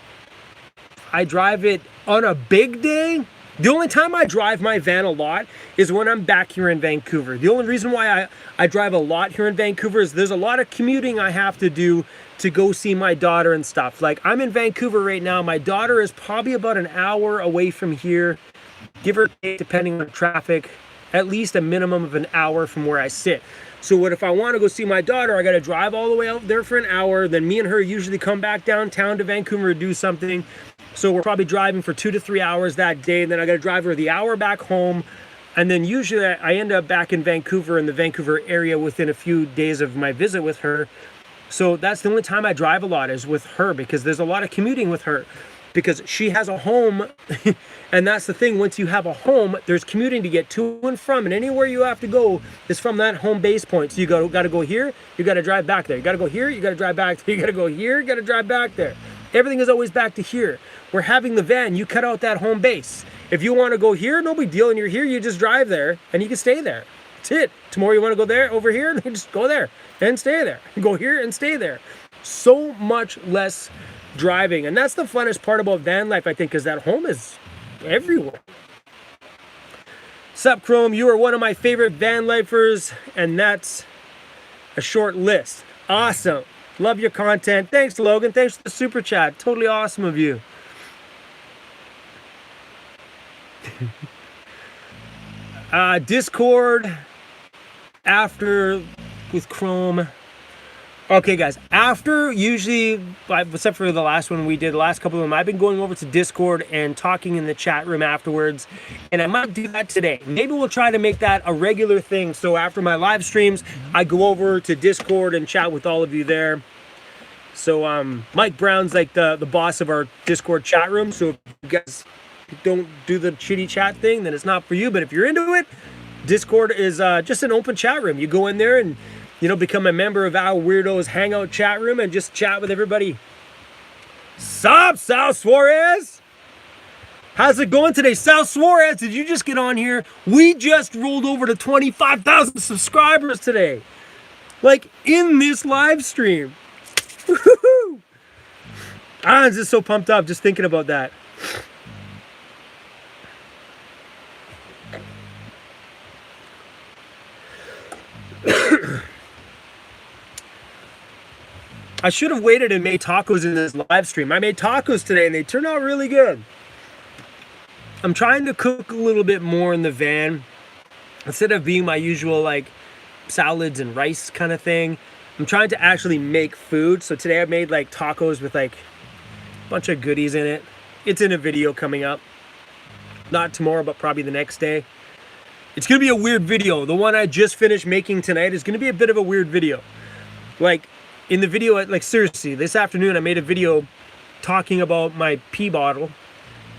I drive it on a big day. The only time I drive my van a lot is when I'm back here in Vancouver. The only reason why I drive a lot here in Vancouver is there's a lot of commuting I have to do to go see my daughter and stuff. Like, I'm in Vancouver right now. My daughter is probably about an hour away from here, give or take, depending on traffic, at least a minimum of an hour from where I sit. So what if I want to go see my daughter, I got to drive all the way out there for an hour. Then me and her usually come back downtown to Vancouver to do something. So we're probably driving for 2 to 3 hours that day. And then I got to drive her the hour back home. And then usually I end up back in Vancouver, in the Vancouver area, within a few days of my visit with her. So that's the only time I drive a lot is with her, because there's a lot of commuting with her because she has a home. And that's the thing. Once you have a home, there's commuting to get to and from, and anywhere you have to go is from that home base point. So you got to go here, you got to drive back there. You got to go here, you got to drive back there. You got to go here, you got to drive back there. Everything is always back to here. We're having the van, you cut out that home base. If you want to go here, no big deal, and you're here, you just drive there and you can stay there. That's it. Tomorrow you want to go there, over here, and you just go there and stay there. You go here and stay there. So much less driving. And that's the funnest part about van life, I think, is that home is everywhere. Sup, Chrome, you are one of my favorite van lifers, and that's a short list. Awesome. Love your content. Thanks, Logan. Thanks for the super chat. Totally awesome of you. Discord after with Chrome. Okay, guys, after usually, except for the last one we did, the last couple of them, I've been going over to Discord and talking in the chat room afterwards, and I might do that today. Maybe we'll try to make that a regular thing, so after my live streams, I go over to Discord and chat with all of you there. So Mike Brown's like the boss of our Discord chat room, so if you guys don't do the chitty chat thing, then it's not for you, but if you're into it, Discord is just an open chat room. You go in there and, you know, become a member of our Weirdos Hangout chat room and just chat with everybody. Sup, Sal Suarez? How's it going today? Sal Suarez, did you just get on here? We just rolled over to 25,000 subscribers today. Like, in this live stream. Woohoo! I'm just so pumped up just thinking about that. I should have waited and made tacos in this live stream. I made tacos today and they turned out really good. I'm trying to cook a little bit more in the van. Instead of being my usual like salads and rice kind of thing, I'm trying to actually make food. So today I made like tacos with like a bunch of goodies in it. It's in a video coming up. Not tomorrow, but probably the next day. It's gonna be a weird video. The one I just finished making tonight is gonna be a bit of a weird video. Like in the video, like seriously, this afternoon I made a video talking about my pee bottle,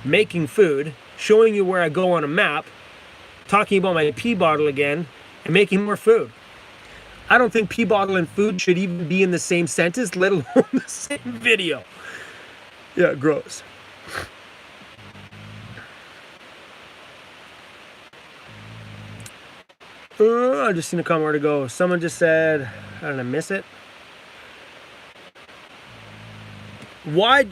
making food, showing you where I go on a map, talking about my pee bottle again, and making more food. I don't think pee bottle and food should even be in the same sentence, let alone the same video. Yeah, gross. I just seen a comment where to go. Someone just said, I don't know, miss it. Why,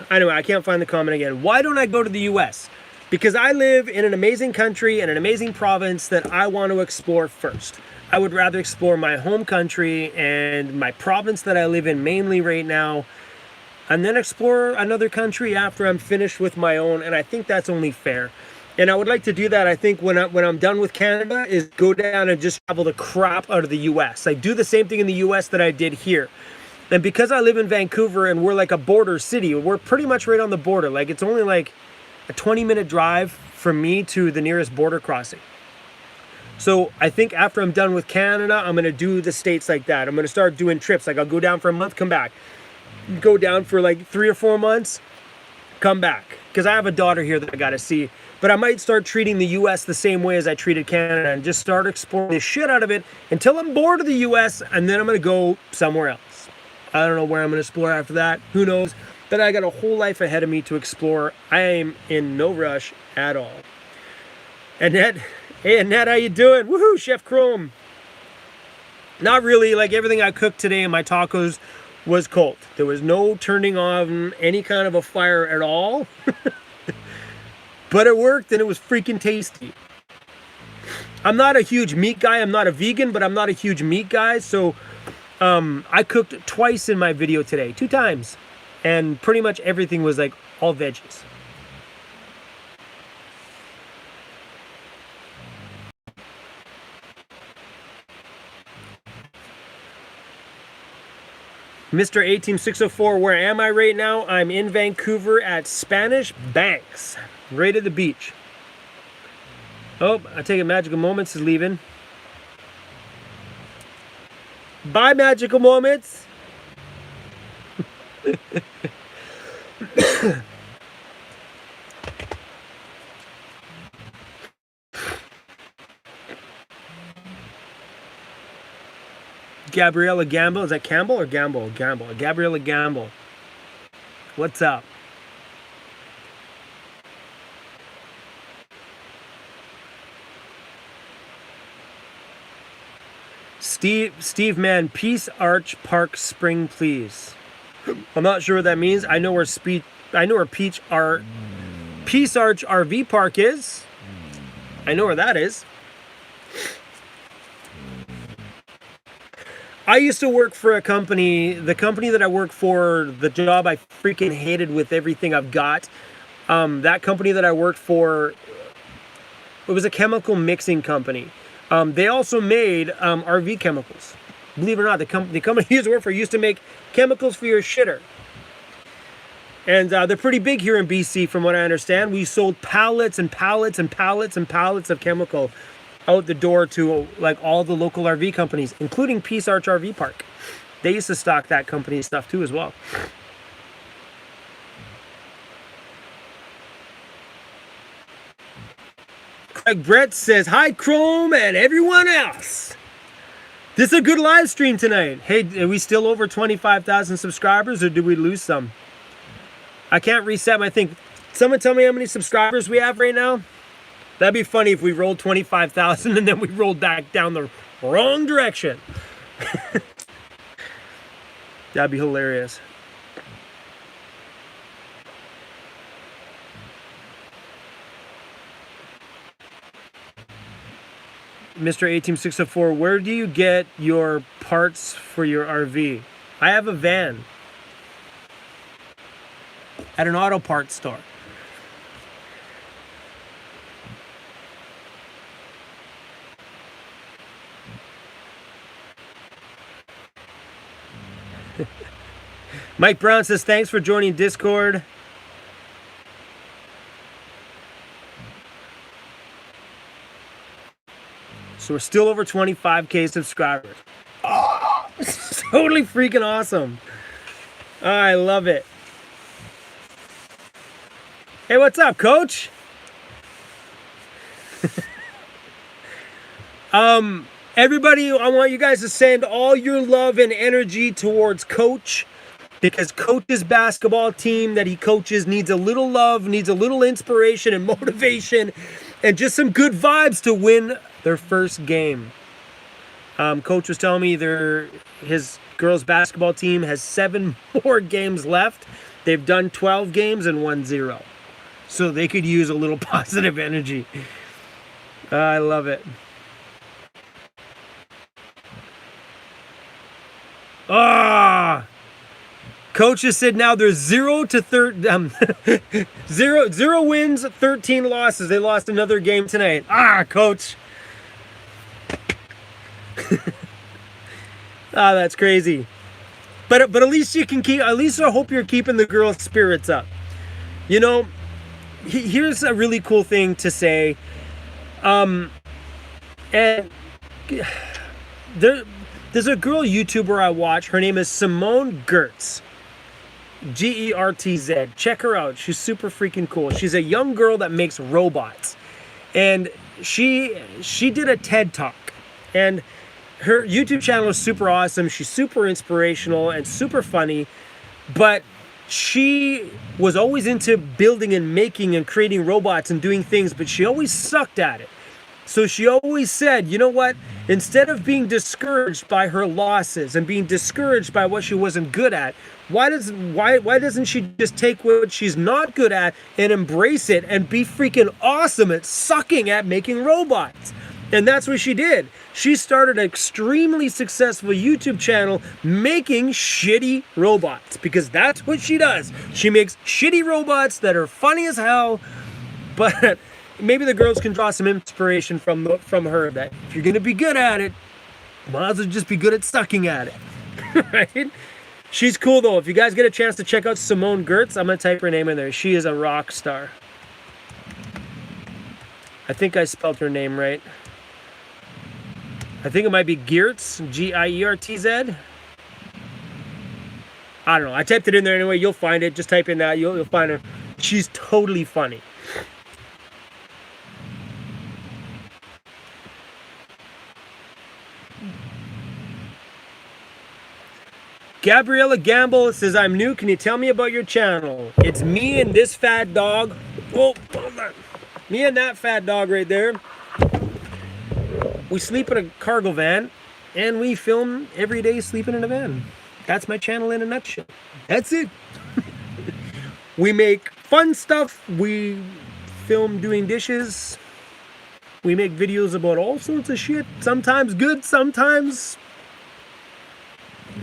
anyway, I can't find the comment again. Why don't I go to the US? Because I live in an amazing country and an amazing province that I want to explore first. I would rather explore my home country and my province that I live in mainly right now, and then explore another country after I'm finished with my own, and I think that's only fair. And I would like to do that, I think, when I'm done with Canada, is go down and just travel the crap out of the US. I do the same thing in the US that I did here. And because I live in Vancouver and we're like a border city, we're pretty much right on the border. Like it's only like a 20-minute drive from me to the nearest border crossing. So I think after I'm done with Canada, I'm going to do the states like that. I'm going to start doing trips. Like I'll go down for a month, come back. Go down for like 3 or 4 months, come back. Because I have a daughter here that I got to see. But I might start treating the US the same way as I treated Canada and just start exploring the shit out of it until I'm bored of the US, and then I'm going to go somewhere else. I don't know where I'm going to explore after that. Who knows? But I got a whole life ahead of me to explore. I am in no rush at all. Annette, hey Annette, how you doing? Woohoo, Chef Chrome. Not really. Like everything I cooked today in my tacos was cold. There was no turning on any kind of a fire at all. But it worked and it was freaking tasty. I'm not a huge meat guy. I'm not a vegan, but I'm not a huge meat guy. So I cooked twice in my video today. 2 times. And pretty much everything was like all veggies. Mr. 18604, where am I right now? I'm in Vancouver at Spanish Banks, right at the beach. Oh, I take it Magical Moments is leaving. Bye, Magical Moments. Gabriella Gamble. Is that Campbell or Gamble? Gamble. Gabriella Gamble. What's up? Steve Man, Peace Arch Park Spring, please. I'm not sure what that means. I know where Peace Arch RV Park is. I know where that is. I used to work for a company. The company that I work for, the job I freaking hated with everything I've got. That company that I worked for, it was a chemical mixing company. They also made RV chemicals. Believe it or not, the company he used to work for used to make chemicals for your shitter. And they're pretty big here in BC, from what I understand. We sold pallets and pallets and pallets and pallets of chemical out the door to like all the local RV companies, including Peace Arch RV Park. They used to stock that company's stuff too as well. Craig Brett says, hi Chrome and everyone else. This is a good live stream tonight. Hey, are we still over 25,000 subscribers, or did we lose some? I can't reset my thing. Someone tell me how many subscribers we have right now? That'd be funny if we rolled 25,000 and then we rolled back down the wrong direction. That'd be hilarious. Mr. 18604, where do you get your parts for your RV? I have a van. At an auto parts store. Mike Brown says, thanks for joining Discord. So we're still over 25K subscribers. Oh, totally freaking awesome. I love it. Hey, what's up, Coach? Everybody, I want you guys to send all your love and energy towards Coach, because Coach's basketball team that he coaches needs a little love, needs a little inspiration and motivation, and just some good vibes to win their first game. Coach was telling me his girls basketball team has 7 more games left. They've done 12 games and won 0. So they could use a little positive energy. I love it. Ah! Coach just said now there's 0 wins, 13 losses. They lost another game tonight. Ah, Coach. Ah, that's crazy. But at least you can keep. At least I hope you're keeping the girls' spirits up. You know, here's a really cool thing to say. And there's a girl YouTuber I watch. Her name is Simone Gertz. Gertz. Check her out. She's super freaking cool. She's a young girl that makes robots. And she did a TED Talk. And her YouTube channel is super awesome. She's super inspirational and super funny. But she was always into building and making and creating robots and doing things, but she always sucked at it. So she always said, you know what? Instead of being discouraged by her losses and being discouraged by what she wasn't good at, why doesn't she just take what she's not good at and embrace it and be freaking awesome at sucking at making robots? And that's what she did. She started an extremely successful YouTube channel making shitty robots, because that's what she does. She makes shitty robots that are funny as hell, but maybe the girls can draw some inspiration from her, that if you're going to be good at it, might as well just be good at sucking at it. Right? She's cool, though. If you guys get a chance to check out Simone Gertz, I'm going to type her name in there. She is a rock star. I think I spelled her name right. I think it might be Geertz, Giertz. I don't know. I typed it in there anyway. You'll find it. Just type in that. You'll find her. She's totally funny. Gabriella Gamble says, I'm new. Can you tell me about your channel? It's me and this fat dog. Oh, hold on. Me and that fat dog right there. We sleep in a cargo van, and we film every day sleeping in a van. That's my channel in a nutshell. That's it. We make fun stuff. We film doing dishes. We make videos about all sorts of shit. Sometimes good, sometimes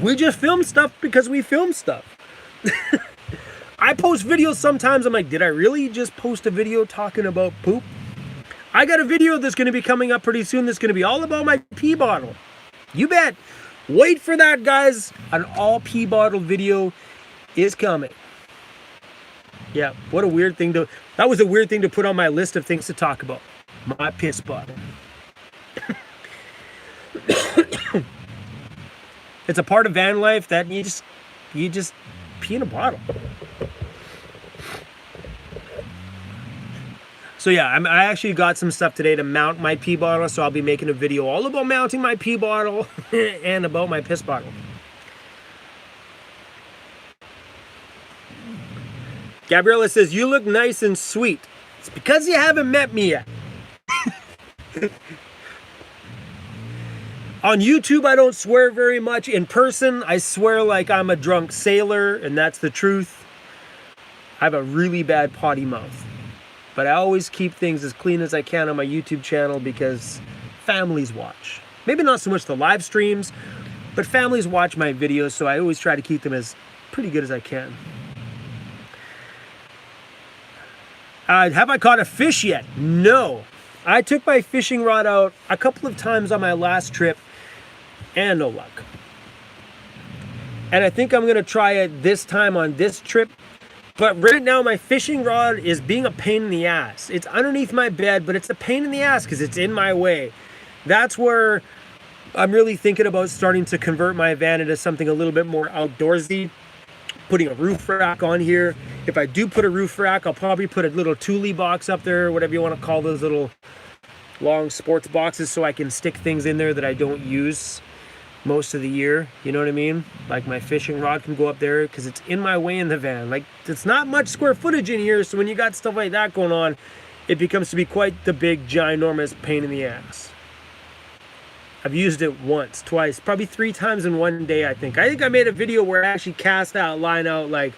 we just film stuff because we film stuff. I post videos sometimes. I'm like, did I really just post a video talking about poop? I got a video that's going to be coming up pretty soon that's going to be all about my pee bottle. You bet. Wait for that, guys. An all pee bottle video is coming. Yeah, what a weird thing to... That was a weird thing to put on my list of things to talk about. My piss bottle. It's a part of van life that you just pee in a bottle. So yeah, I actually got some stuff today to mount my pee bottle, so I'll be making a video all about mounting my pee bottle and about my piss bottle. Gabriella says, you look nice and sweet. It's because you haven't met me yet. On YouTube, I don't swear very much. In person, I swear like I'm a drunk sailor, and that's the truth. I have a really bad potty mouth. But I always keep things as clean as I can on my YouTube channel because families watch. Maybe not so much the live streams, but families watch my videos, so I always try to keep them as pretty good as I can. Have I caught a fish yet? No. I took my fishing rod out a couple of times on my last trip, and no luck. And I think I'm going to try it this time on this trip. But right now, my fishing rod is being a pain in the ass. It's underneath my bed, but it's a pain in the ass because it's in my way. That's where I'm really thinking about starting to convert my van into something a little bit more outdoorsy. Putting a roof rack on here. If I do put a roof rack, I'll probably put a little Thule box up there, whatever you want to call those little long sports boxes, so I can stick things in there that I don't use most of the year. You know what I mean? Like my fishing rod can go up there because it's in my way in the van. Like, it's not much square footage in here, so when you got stuff like that going on, it becomes to be quite the big, ginormous pain in the ass. I've used it once, twice, probably 3 times in one day, I think. I think I made a video where I actually cast that line out like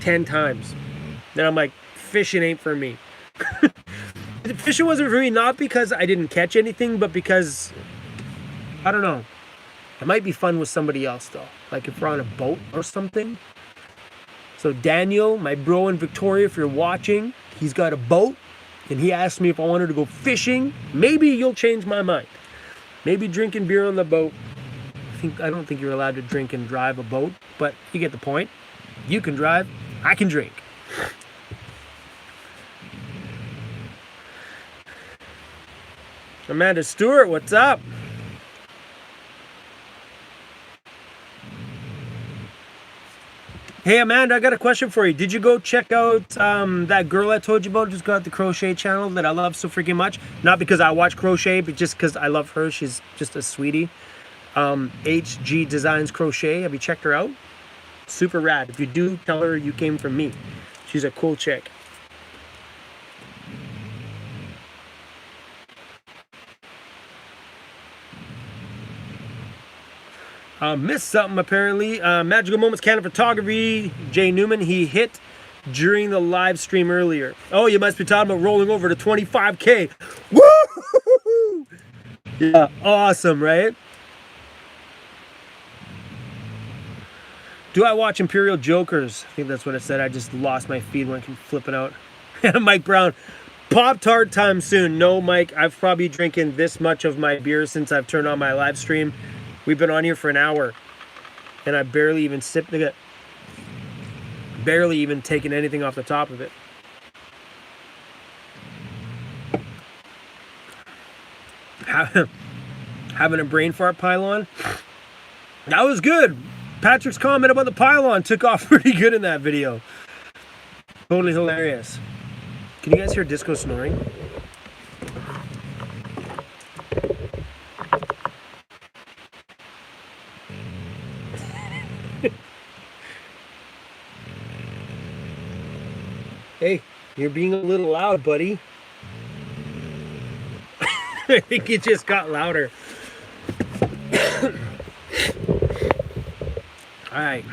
10 times. Then I'm like, fishing ain't for me. Fishing wasn't for me, not because I didn't catch anything, but because, I don't know. It might be fun with somebody else, though. Like if we're on a boat or something. So Daniel, my bro in Victoria, if you're watching, he's got a boat, and he asked me if I wanted to go fishing. Maybe you'll change my mind. Maybe drinking beer on the boat. I don't think you're allowed to drink and drive a boat, but you get the point. You can drive, I can drink. Amanda Stewart, what's up? Hey Amanda, I got a question for you. Did you go check out that girl I told you about, just got the crochet channel that I love so freaking much? Not because I watch crochet, but just because I love her. She's just a sweetie. HG Designs Crochet. Have you checked her out? Super rad. If you do, tell her you came from me. She's a cool chick. Missed something apparently. Magical Moments Canada Photography, Jay Newman, he hit during the live stream earlier. Oh, you must be talking about rolling over to 25K. Woo! Yeah, awesome, right? Do I watch Imperial Jokers? I think that's what it said. I just lost my feed when I'm flipping out. Mike Brown, Pop-Tart time soon. No, Mike, I've probably drinking this much of my beer since I've turned on my live stream. We've been on here for an hour, and I barely even sipped it. Barely even taken anything off the top of it. Having a brain fart pylon? That was good. Patrick's comment about the pylon took off pretty good in that video. Totally hilarious. Can you guys hear Disco snoring? Hey, you're being a little loud, buddy. I think it just got louder. All right.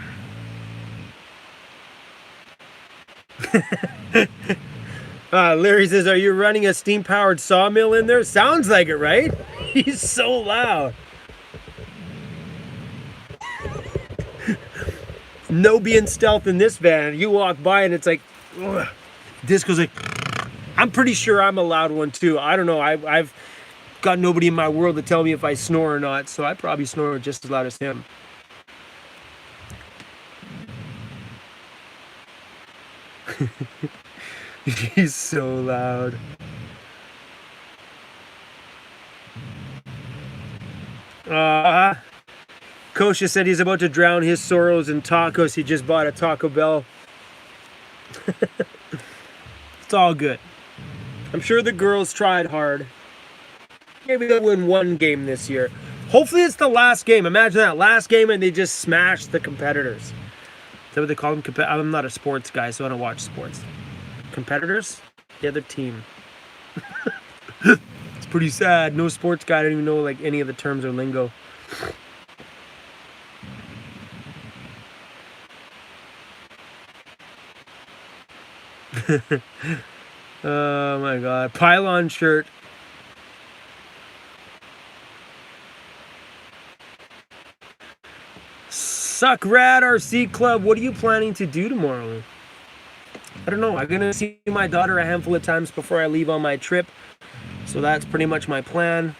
Larry says, are you running a steam-powered sawmill in there? Sounds like it, right? He's so loud. No being stealth in this van. You walk by and it's like, ugh. Disco's like, I'm pretty sure I'm a loud one too. I don't know. I've got nobody in my world to tell me if I snore or not, so I probably snore just as loud as him. He's so loud. Kosha said he's about to drown his sorrows in tacos. He just bought a Taco Bell. It's all good. I'm sure the girls tried hard. Maybe they'll win one game this year. Hopefully it's the last game. Imagine that, last game and they just smash the competitors. Is that what they call them? I'm not a sports guy, so I don't watch sports. Competitors? The other team. It's pretty sad. No sports guy. I don't even know like any of the terms or lingo. Oh my god. Pylon shirt. Suck Rad RC Club. What are you planning to do tomorrow? I don't know. I'm gonna see my daughter a handful of times before I leave on my trip. So that's pretty much my plan.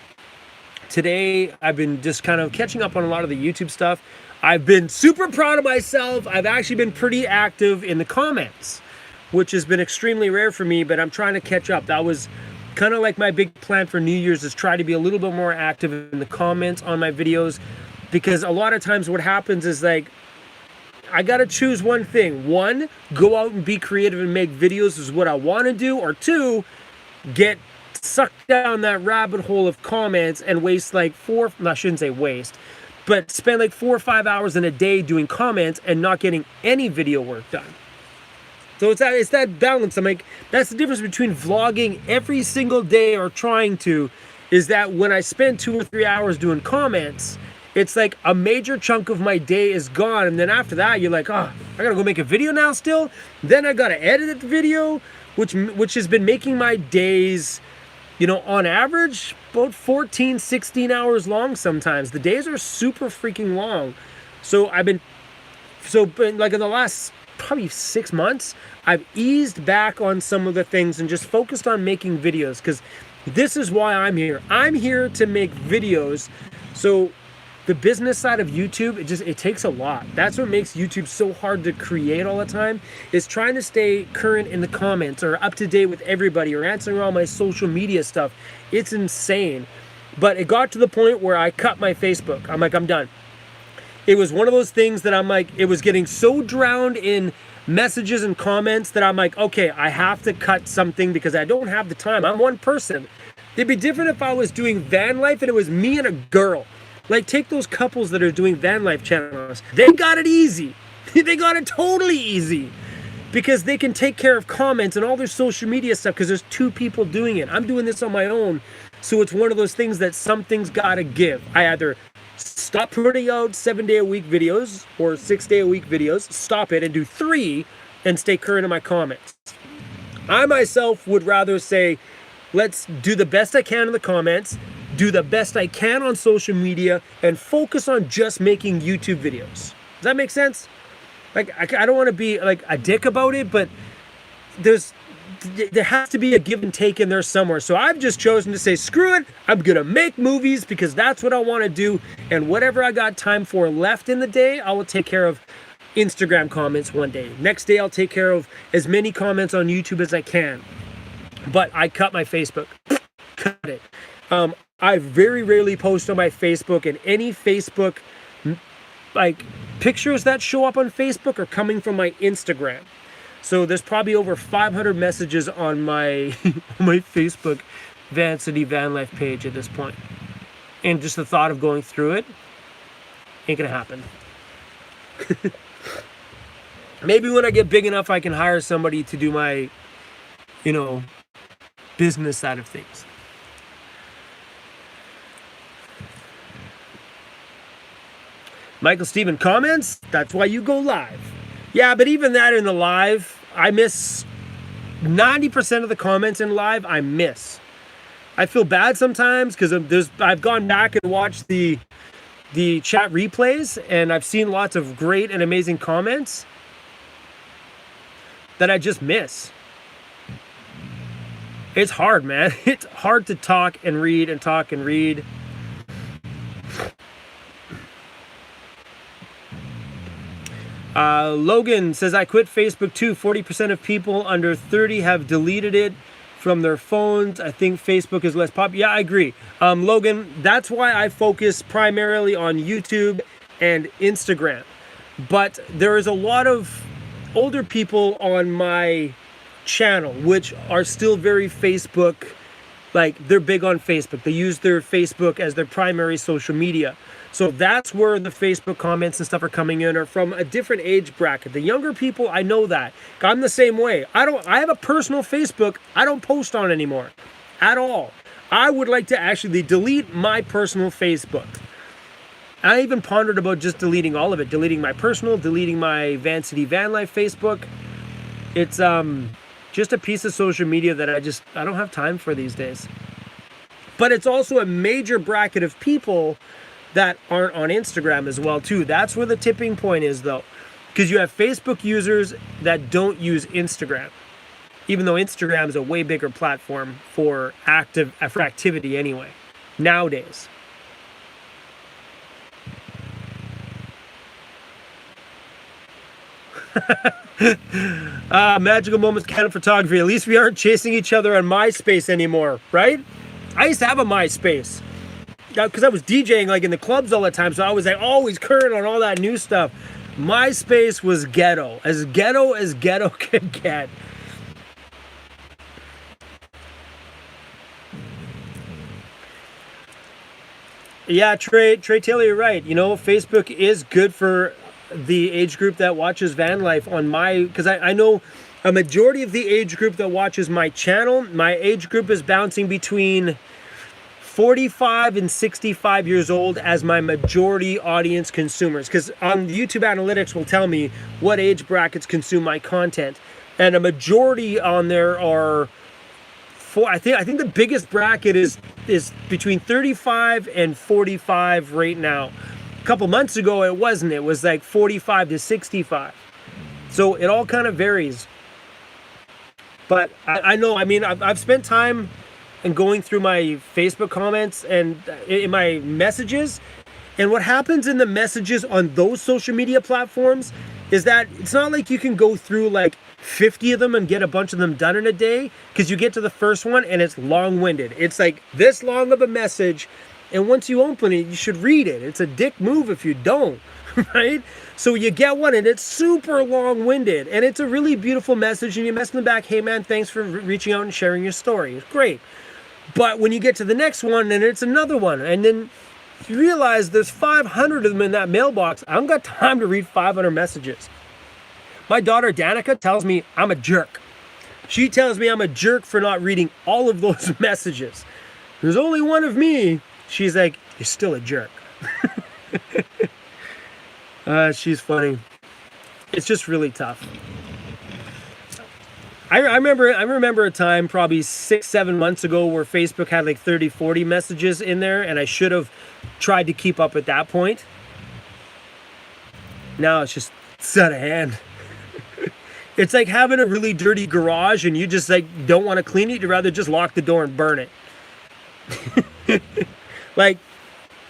Today, I've been just kind of catching up on a lot of the YouTube stuff. I've been super proud of myself. I've actually been pretty active in the comments, which has been extremely rare for me, but I'm trying to catch up. That was kind of like my big plan for New Year's, is try to be a little bit more active in the comments on my videos, because a lot of times what happens is like, I gotta choose one thing. One, go out and be creative and make videos is what I want to do, or two, get sucked down that rabbit hole of comments and waste like I shouldn't say waste, but spend like 4 or 5 hours in a day doing comments and not getting any video work done. So it's that balance. I'm like, that's the difference between vlogging every single day or trying to, is that when I spend 2 or 3 hours doing comments, it's like a major chunk of my day is gone. And then after that, you're like, oh, I gotta go make a video now still. Then I gotta edit the video, which has been making my days, you know, on average, about 14, 16 hours long sometimes. The days are super freaking long. So like in the last probably 6 months, I've eased back on some of the things and just focused on making videos, because this is why I'm here. I'm here to make videos. So the business side of YouTube, it takes a lot. That's what makes YouTube so hard to create all the time, is trying to stay current in the comments or up to date with everybody or answering all my social media stuff. It's insane. But it got to the point where I cut my Facebook. I'm like, I'm done. It was one of those things that I'm like, it was getting so drowned in messages and comments that I'm like, okay, I have to cut something because I don't have the time. I'm one person. It'd be different if I was doing van life and it was me and a girl. Like, take those couples that are doing van life channels. They got it easy. They got it totally easy, because they can take care of comments and all their social media stuff because there's 2 people doing it. I'm doing this on my own. So it's one of those things that something's got to give. I either stop putting out 7-day-a-week videos or 6-day-a-week videos, stop it and do 3 and stay current in my comments. I myself would rather say, let's do the best I can in the comments, do the best I can on social media, and focus on just making YouTube videos. Does that make sense? Like, I don't want to be like a dick about it, but there has to be a give and take in there somewhere. So I've just chosen to say, screw it, I'm gonna make movies because that's what I want to do, and whatever I got time for left in the day, I will take care of Instagram comments one day. Next day I'll take care of as many comments on YouTube as I can. But I cut my Facebook. Cut it. I very rarely post on my Facebook, and any Facebook like pictures that show up on Facebook are coming from my Instagram. So there's probably over 500 messages on my my Facebook VANCITY van life page at this point. And just the thought of going through it ain't gonna happen. Maybe when I get big enough, I can hire somebody to do my, you know, business side of things. Michael Steven comments, that's why you go live. Yeah, but even that in the live, I miss 90% of the comments in live. I miss. I feel bad sometimes because I've gone back and watched the chat replays, and I've seen lots of great and amazing comments that I just miss. It's hard, man. It's hard to talk and read and talk and read. Logan says, I quit Facebook too. 40% of people under 30 have deleted it from their phones. I think Facebook is less popular. Yeah, I agree. Logan, that's why I focus primarily on YouTube and Instagram. But there is a lot of older people on my channel which are still very Facebook, like they're big on Facebook. They use their Facebook as their primary social media. So that's where the Facebook comments and stuff are coming in, or from a different age bracket. The younger people, I know that. I'm the same way. I have a personal Facebook I don't post on anymore at all. I would like to actually delete my personal Facebook. I even pondered about just deleting all of it, deleting my personal, deleting my VANCITY VANLIFE Facebook. It's just a piece of social media that I don't have time for these days. But it's also a major bracket of people that aren't on Instagram as well too. That's where the tipping point is though, because you have Facebook users that don't use Instagram, even though Instagram is a way bigger platform for activity anyway nowadays. Magical Moments Canon Photography. At least we aren't chasing each other on MySpace anymore, right? I used to have a MySpace because I was DJing like in the clubs all the time, so I was like always current on all that new stuff. MySpace was ghetto as ghetto could get. Yeah, Trey Taylor, you're right. You know, Facebook is good for the age group that watches van life on my, because I know a majority of the age group that watches my channel, my age group is bouncing between 45 and 65 years old as my majority audience consumers, because YouTube analytics will tell me what age brackets consume my content, and a majority on there are I think the biggest bracket is between 35 and 45 right now. A couple months ago it wasn't. It was like 45 to 65. So it all kind of varies. But I know, I mean, I've spent time in going through my Facebook comments and in my messages. And what happens in the messages on those social media platforms is that it's not like you can go through like 50 of them and get a bunch of them done in a day, because you get to the first one and it's long-winded. It's like this long of a message, and once you open it, you should read it. It's a dick move if you don't, right? So you get one and it's super long-winded, and it's a really beautiful message, and you mess in the back, hey man, thanks for reaching out and sharing your story. It's great. But when you get to the next one, and it's another one, and then you realize there's 500 of them in that mailbox. I don't got time to read 500 messages. My daughter Danica tells me I'm a jerk. She tells me I'm a jerk for not reading all of those messages. There's only one of me. She's like, you're still a jerk. She's funny. It's just really tough. I remember a time probably 6-7 months ago where Facebook had like 30-40 messages in there, and I should have tried to keep up at that point. Now it's out of hand. It's like having a really dirty garage and you just like don't want to clean it. You'd rather just lock the door and burn it. Like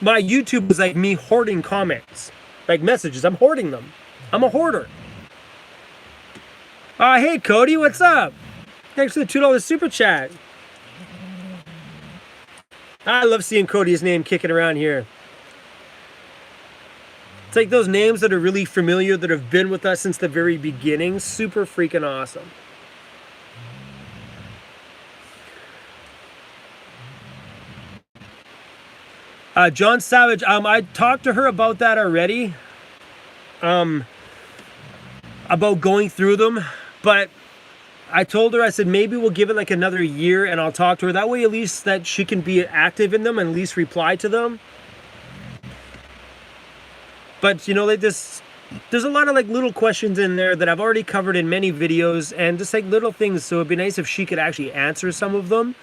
my YouTube was like me hoarding comments, like messages. I'm hoarding them. I'm a hoarder. Hey Cody, what's up? Thanks for the $2 super chat. I love seeing Cody's name kicking around here. It's like those names that are really familiar, that have been with us since the very beginning. Super freaking awesome. John Savage, I talked to her about that already. About going through them. But I told her, I said, maybe we'll give it like another year and I'll talk to her. That way at least that she can be active in them and at least reply to them. But, you know, like there's a lot of like little questions in there that I've already covered in many videos, and just like little things. So it'd be nice if she could actually answer some of them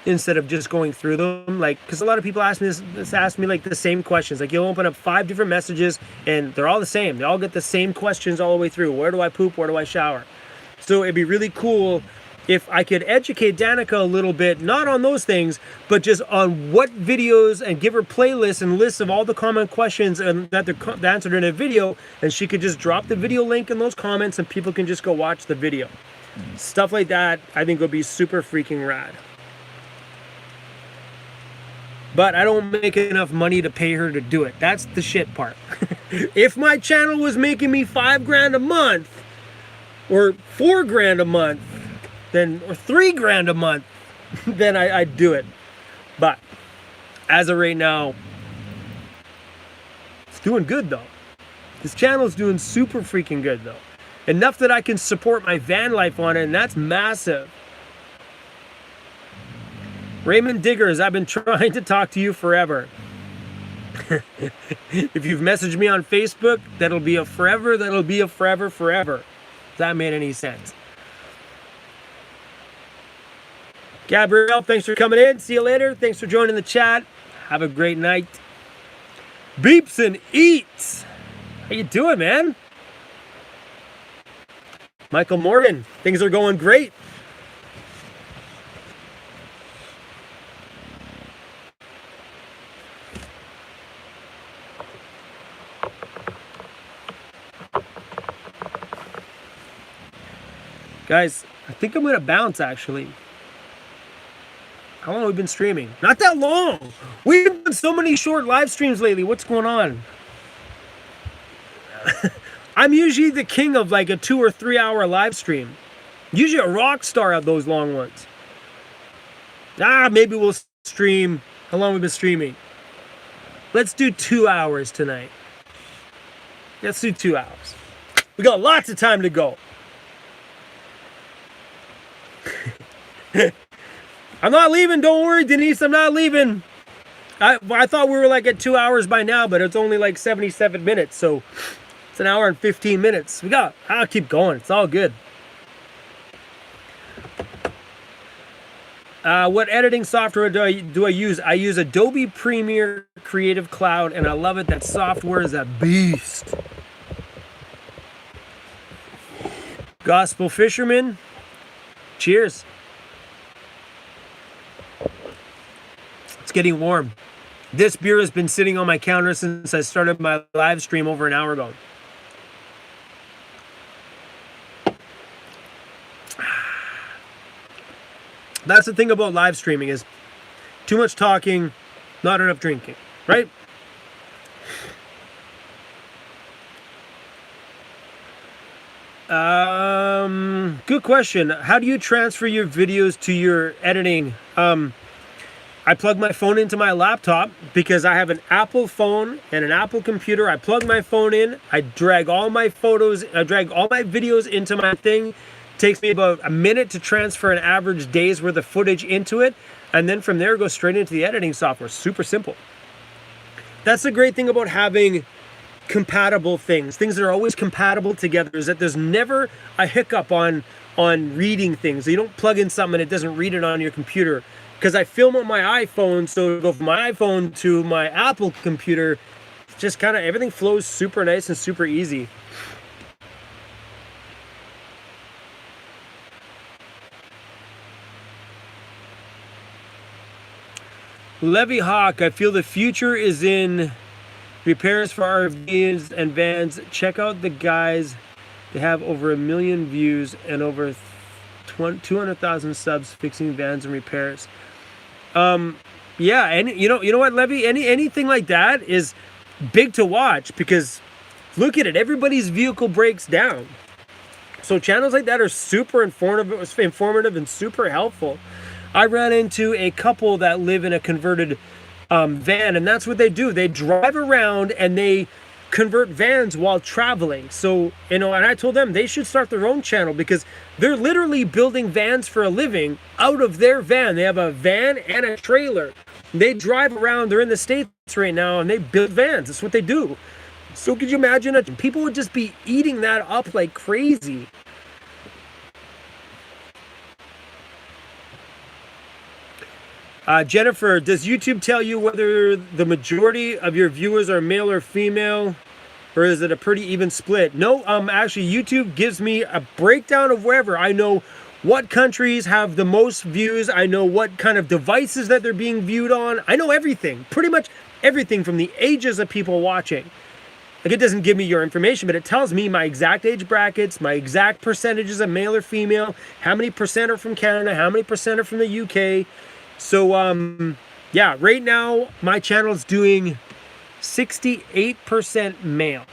instead of just going through them. Like, because a lot of people ask me like the same questions. Like you'll open up 5 different messages and they're all the same. They all get the same questions all the way through. Where do I poop? Where do I shower? So it'd be really cool if I could educate Danica a little bit, not on those things, but just on what videos, and give her playlists and lists of all the common questions and that they're answered in a video, and she could just drop the video link in those comments and people can just go watch the video. Stuff like that, I think would be super freaking rad. But I don't make enough money to pay her to do it. That's the shit part. If my channel was making me $5,000 a month, or $4,000 a month, then, or $3,000 a month, then I'd do it. But as of right now, it's doing good though. This channel is doing super freaking good though. Enough that I can support my van life on it, and that's massive. Raymond Diggers, I've been trying to talk to you forever. If you've messaged me on Facebook, that'll be a forever, that'll be a forever, forever. If that made any sense. Gabrielle, thanks for coming in. See you later. Thanks for joining the chat. Have a great night. Beeps and Eats. How you doing, man? Michael Morgan, things are going great. Guys, I think I'm gonna bounce actually. How long have we been streaming? Not that long. We've done so many short live streams lately. What's going on? I'm usually the king of like a 2 or 3 hour live stream. Usually a rock star at those long ones. Maybe we'll stream. How long have we been streaming? Let's do 2 hours tonight. Let's do 2 hours. We got lots of time to go. I'm not leaving, don't worry, Denise, I'm not leaving. I thought we were like at 2 hours by now, but it's only like 77 minutes, so it's an hour and 15 minutes. I'll keep going, it's all good. What editing software do I use? I use Adobe Premiere Creative Cloud, and I love it. That software is a beast. Gospel Fisherman, cheers. It's getting warm. This beer has been sitting on my counter since I started my live stream over an hour ago. That's the thing about live streaming, is too much talking, not enough drinking, right? Good question. How do you transfer your videos to your editing? I plug my phone into my laptop because I have an Apple phone and an Apple computer. I plug my phone in, I drag all my photos, I drag all my videos into my thing. It takes me about a minute to transfer an average day's worth of footage into it. And then from there, it goes straight into the editing software. Super simple. That's the great thing about having compatible things that are always compatible together, is that there's never a hiccup on reading things. So you don't plug in something and it doesn't read it on your computer. Because I film on my iPhone, so to go from my iPhone to my Apple computer, just kind of everything flows super nice and super easy. Levy Hawk, I feel the future is in repairs for RVs and vans. Check out the guys. They have over 1 million views and over 200,000 subs fixing vans and repairs. Yeah, and you know what, Levy? Anything like that is big to watch, because look at it. Everybody's vehicle breaks down. So channels like that are super informative and super helpful. I ran into a couple that live in a converted van, and that's what they do. They drive around and they convert vans while traveling. So, and I told them they should start their own channel, because they're literally building vans for a living out of their van. They have a van and a trailer. They drive around. They're in the States right now and they build vans. That's what they do. So could you imagine it? People would just be eating that up like crazy. Jennifer, does YouTube tell you whether the majority of your viewers are male or female, or is it a pretty even split? No, actually YouTube gives me a breakdown of wherever. I know what countries have the most views. I know what kind of devices that they're being viewed on. I know everything, pretty much everything, from the ages of people watching. Like, it doesn't give me your information, but it tells me my exact age brackets, my exact percentages of male or female, how many percent are from Canada, how many percent are from the UK. So, yeah, right now my channel is doing 68% male.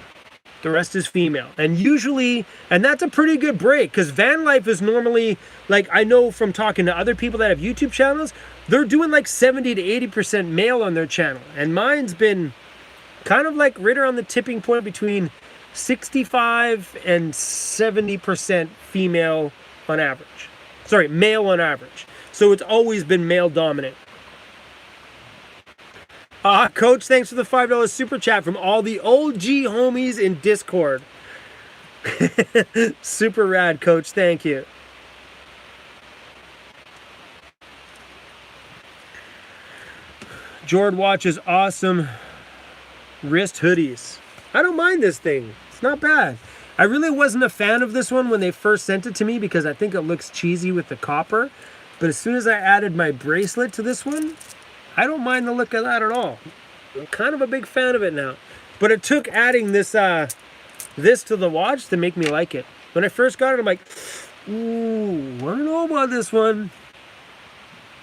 The rest is female. And usually, and that's a pretty good break, because van life is normally, like, I know from talking to other people that have YouTube channels, they're doing like 70 to 80% male on their channel. And mine's been kind of like right around the tipping point between 65 and 70% female on average. Sorry, male on average. So it's always been male dominant. Coach, thanks for the $5 super chat from all the OG homies in Discord. Super rad, Coach. Thank you. Jord watches awesome wrist hoodies. I don't mind this thing. It's not bad. I really wasn't a fan of this one when they first sent it to me because I think it looks cheesy with the copper. But as soon as I added my bracelet to this one, I don't mind the look of that at all. I'm kind of a big fan of it now. But it took adding this this to the watch to make me like it. When I first got it, I'm like, ooh, I don't know about this one.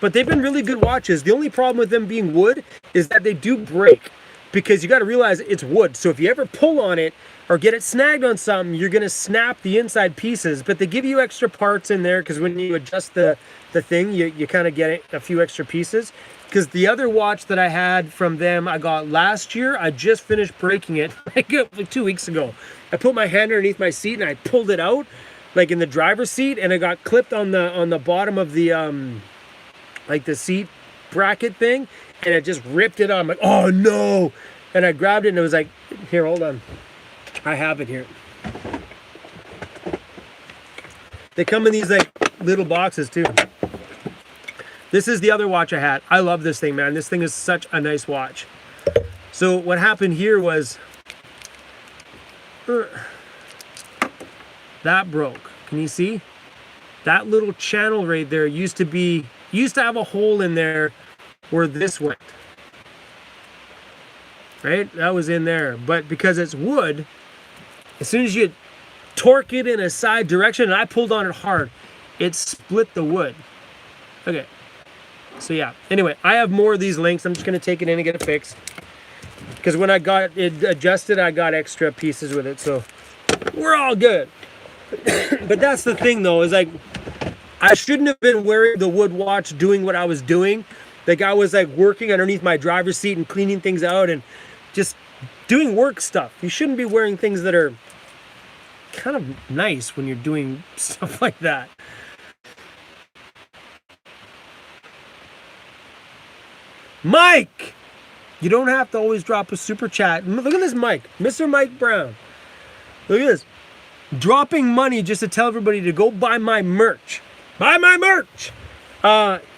But they've been really good watches. The only problem with them being wood is that they do break, because you got to realize it's wood. So if you ever pull on it or get it snagged on something, you're going to snap the inside pieces. But they give you extra parts in there, because when you adjust the thing, you kind of get a few extra pieces. Because the other watch that I had from them, I got last year, I just finished breaking it like 2 weeks ago. I put my hand underneath my seat and I pulled it out, like in the driver's seat, and it got clipped on the bottom of the like the seat bracket thing, and it just ripped it on. I'm like, oh no! And I grabbed it and it was like, here, hold on, I have it here. They come in these like little boxes too. This is the other watch I had. I love this thing, man. This thing is such a nice watch. So what happened here was that broke. Can you see? That little channel right there used to have a hole in there where this went. Right? That was in there. But because it's wood, as soon as you torque it in a side direction, and I pulled on it hard, it split the wood. Okay. So yeah, anyway, I have more of these links. I'm just going to take it in and get it fixed. Because when I got it adjusted, I got extra pieces with it. So we're all good. But that's the thing though, is like, I shouldn't have been wearing the wood watch doing what I was doing. Like, I was like working underneath my driver's seat and cleaning things out and just doing work stuff. You shouldn't be wearing things that are kind of nice when you're doing stuff like that. Mike! You don't have to always drop a super chat. Look at this Mike. Mr. Mike Brown. Look at this. Dropping money just to tell everybody to go buy my merch. Buy my merch!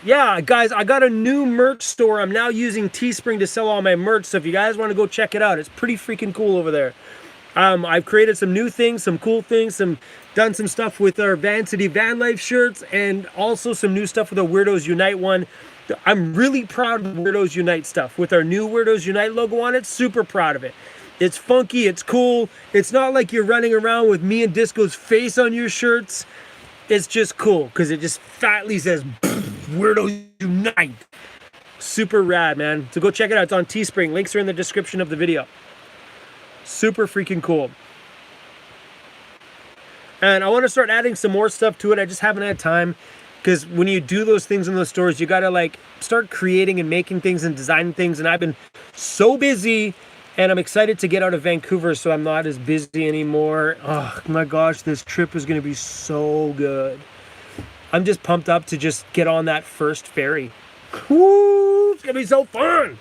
Yeah, guys, I got a new merch store. I'm now using Teespring to sell all my merch. So if you guys want to go check it out, it's pretty freaking cool over there. I've created some new things, some cool things, done some stuff with our VANCITY van life shirts, and also some new stuff with the Weirdos Unite one. I'm really proud of Weirdos Unite stuff with our new Weirdos Unite logo on it. Super proud of it. It's funky, it's cool. It's not like you're running around with me and Disco's face on your shirts. It's just cool because it just fatly says Weirdos Unite. Super rad, man. So go check it out. It's on Teespring. Links are in the description of the video. Super freaking cool. And I want to start adding some more stuff to it. I just haven't had time. Because when you do those things in those stores, you got to like start creating and making things and designing things. And I've been so busy, and I'm excited to get out of Vancouver so I'm not as busy anymore. Oh my gosh, this trip is going to be so good. I'm just pumped up to just get on that first ferry. Woo, it's going to be so fun.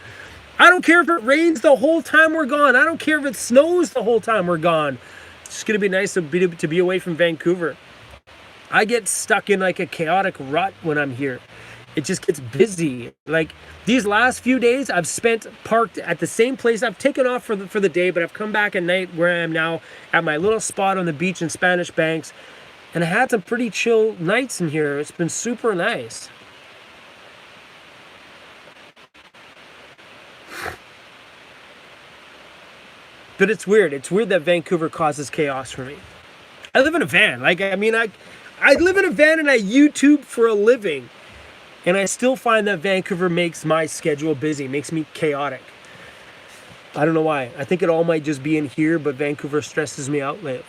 I don't care if it rains the whole time we're gone. I don't care if it snows the whole time we're gone. It's just going to be nice to be away from Vancouver. I get stuck in like a chaotic rut when I'm here. It just gets busy. Like these last few days I've spent parked at the same place. I've taken off for the day, but I've come back at night where I am now at my little spot on the beach in Spanish Banks. And I had some pretty chill nights in here. It's been super nice. But it's weird. It's weird that Vancouver causes chaos for me. I live in a van. Like, I mean, I live in a van and I YouTube for a living. And I still find that Vancouver makes my schedule busy, makes me chaotic. I don't know why. I think it all might just be in here, but Vancouver stresses me out lately.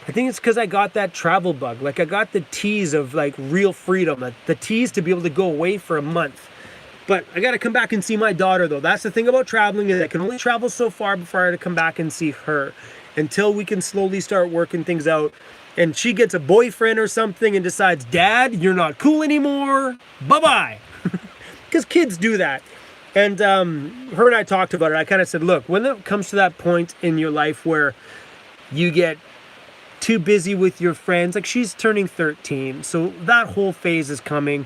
I think it's because I got that travel bug. Like, I got the tease of, like, real freedom. The tease to be able to go away for a month. But I got to come back and see my daughter, though. That's the thing about traveling, is I can only travel so far before I have to come back and see her. Until we can slowly start working things out. And she gets a boyfriend or something and decides, Dad, you're not cool anymore. Bye-bye. Because kids do that. And her and I talked about it. I kind of said, look, when it comes to that point in your life where you get too busy with your friends, like she's turning 13, so that whole phase is coming,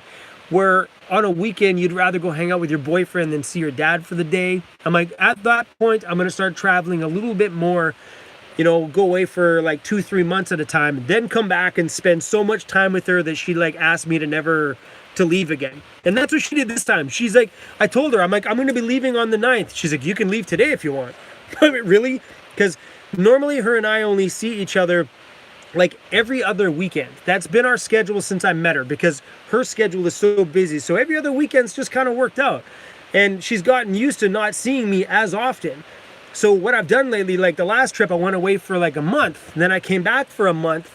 where on a weekend you'd rather go hang out with your boyfriend than see your dad for the day. I'm like, at that point, I'm going to start traveling a little bit more, you know, go away for like 2-3 months at a time, then come back and spend so much time with her that she like asked me to never to leave again. And that's what she did this time. She's like, I told her, I'm like, I'm going to be leaving on the 9th. She's like, you can leave today if you want. I mean, really? Because normally her and I only see each other like every other weekend. That's been our schedule since I met her, because her schedule is so busy. So every other weekend's just kind of worked out. And she's gotten used to not seeing me as often. So what I've done lately, like the last trip, I went away for like a month. And then I came back for a month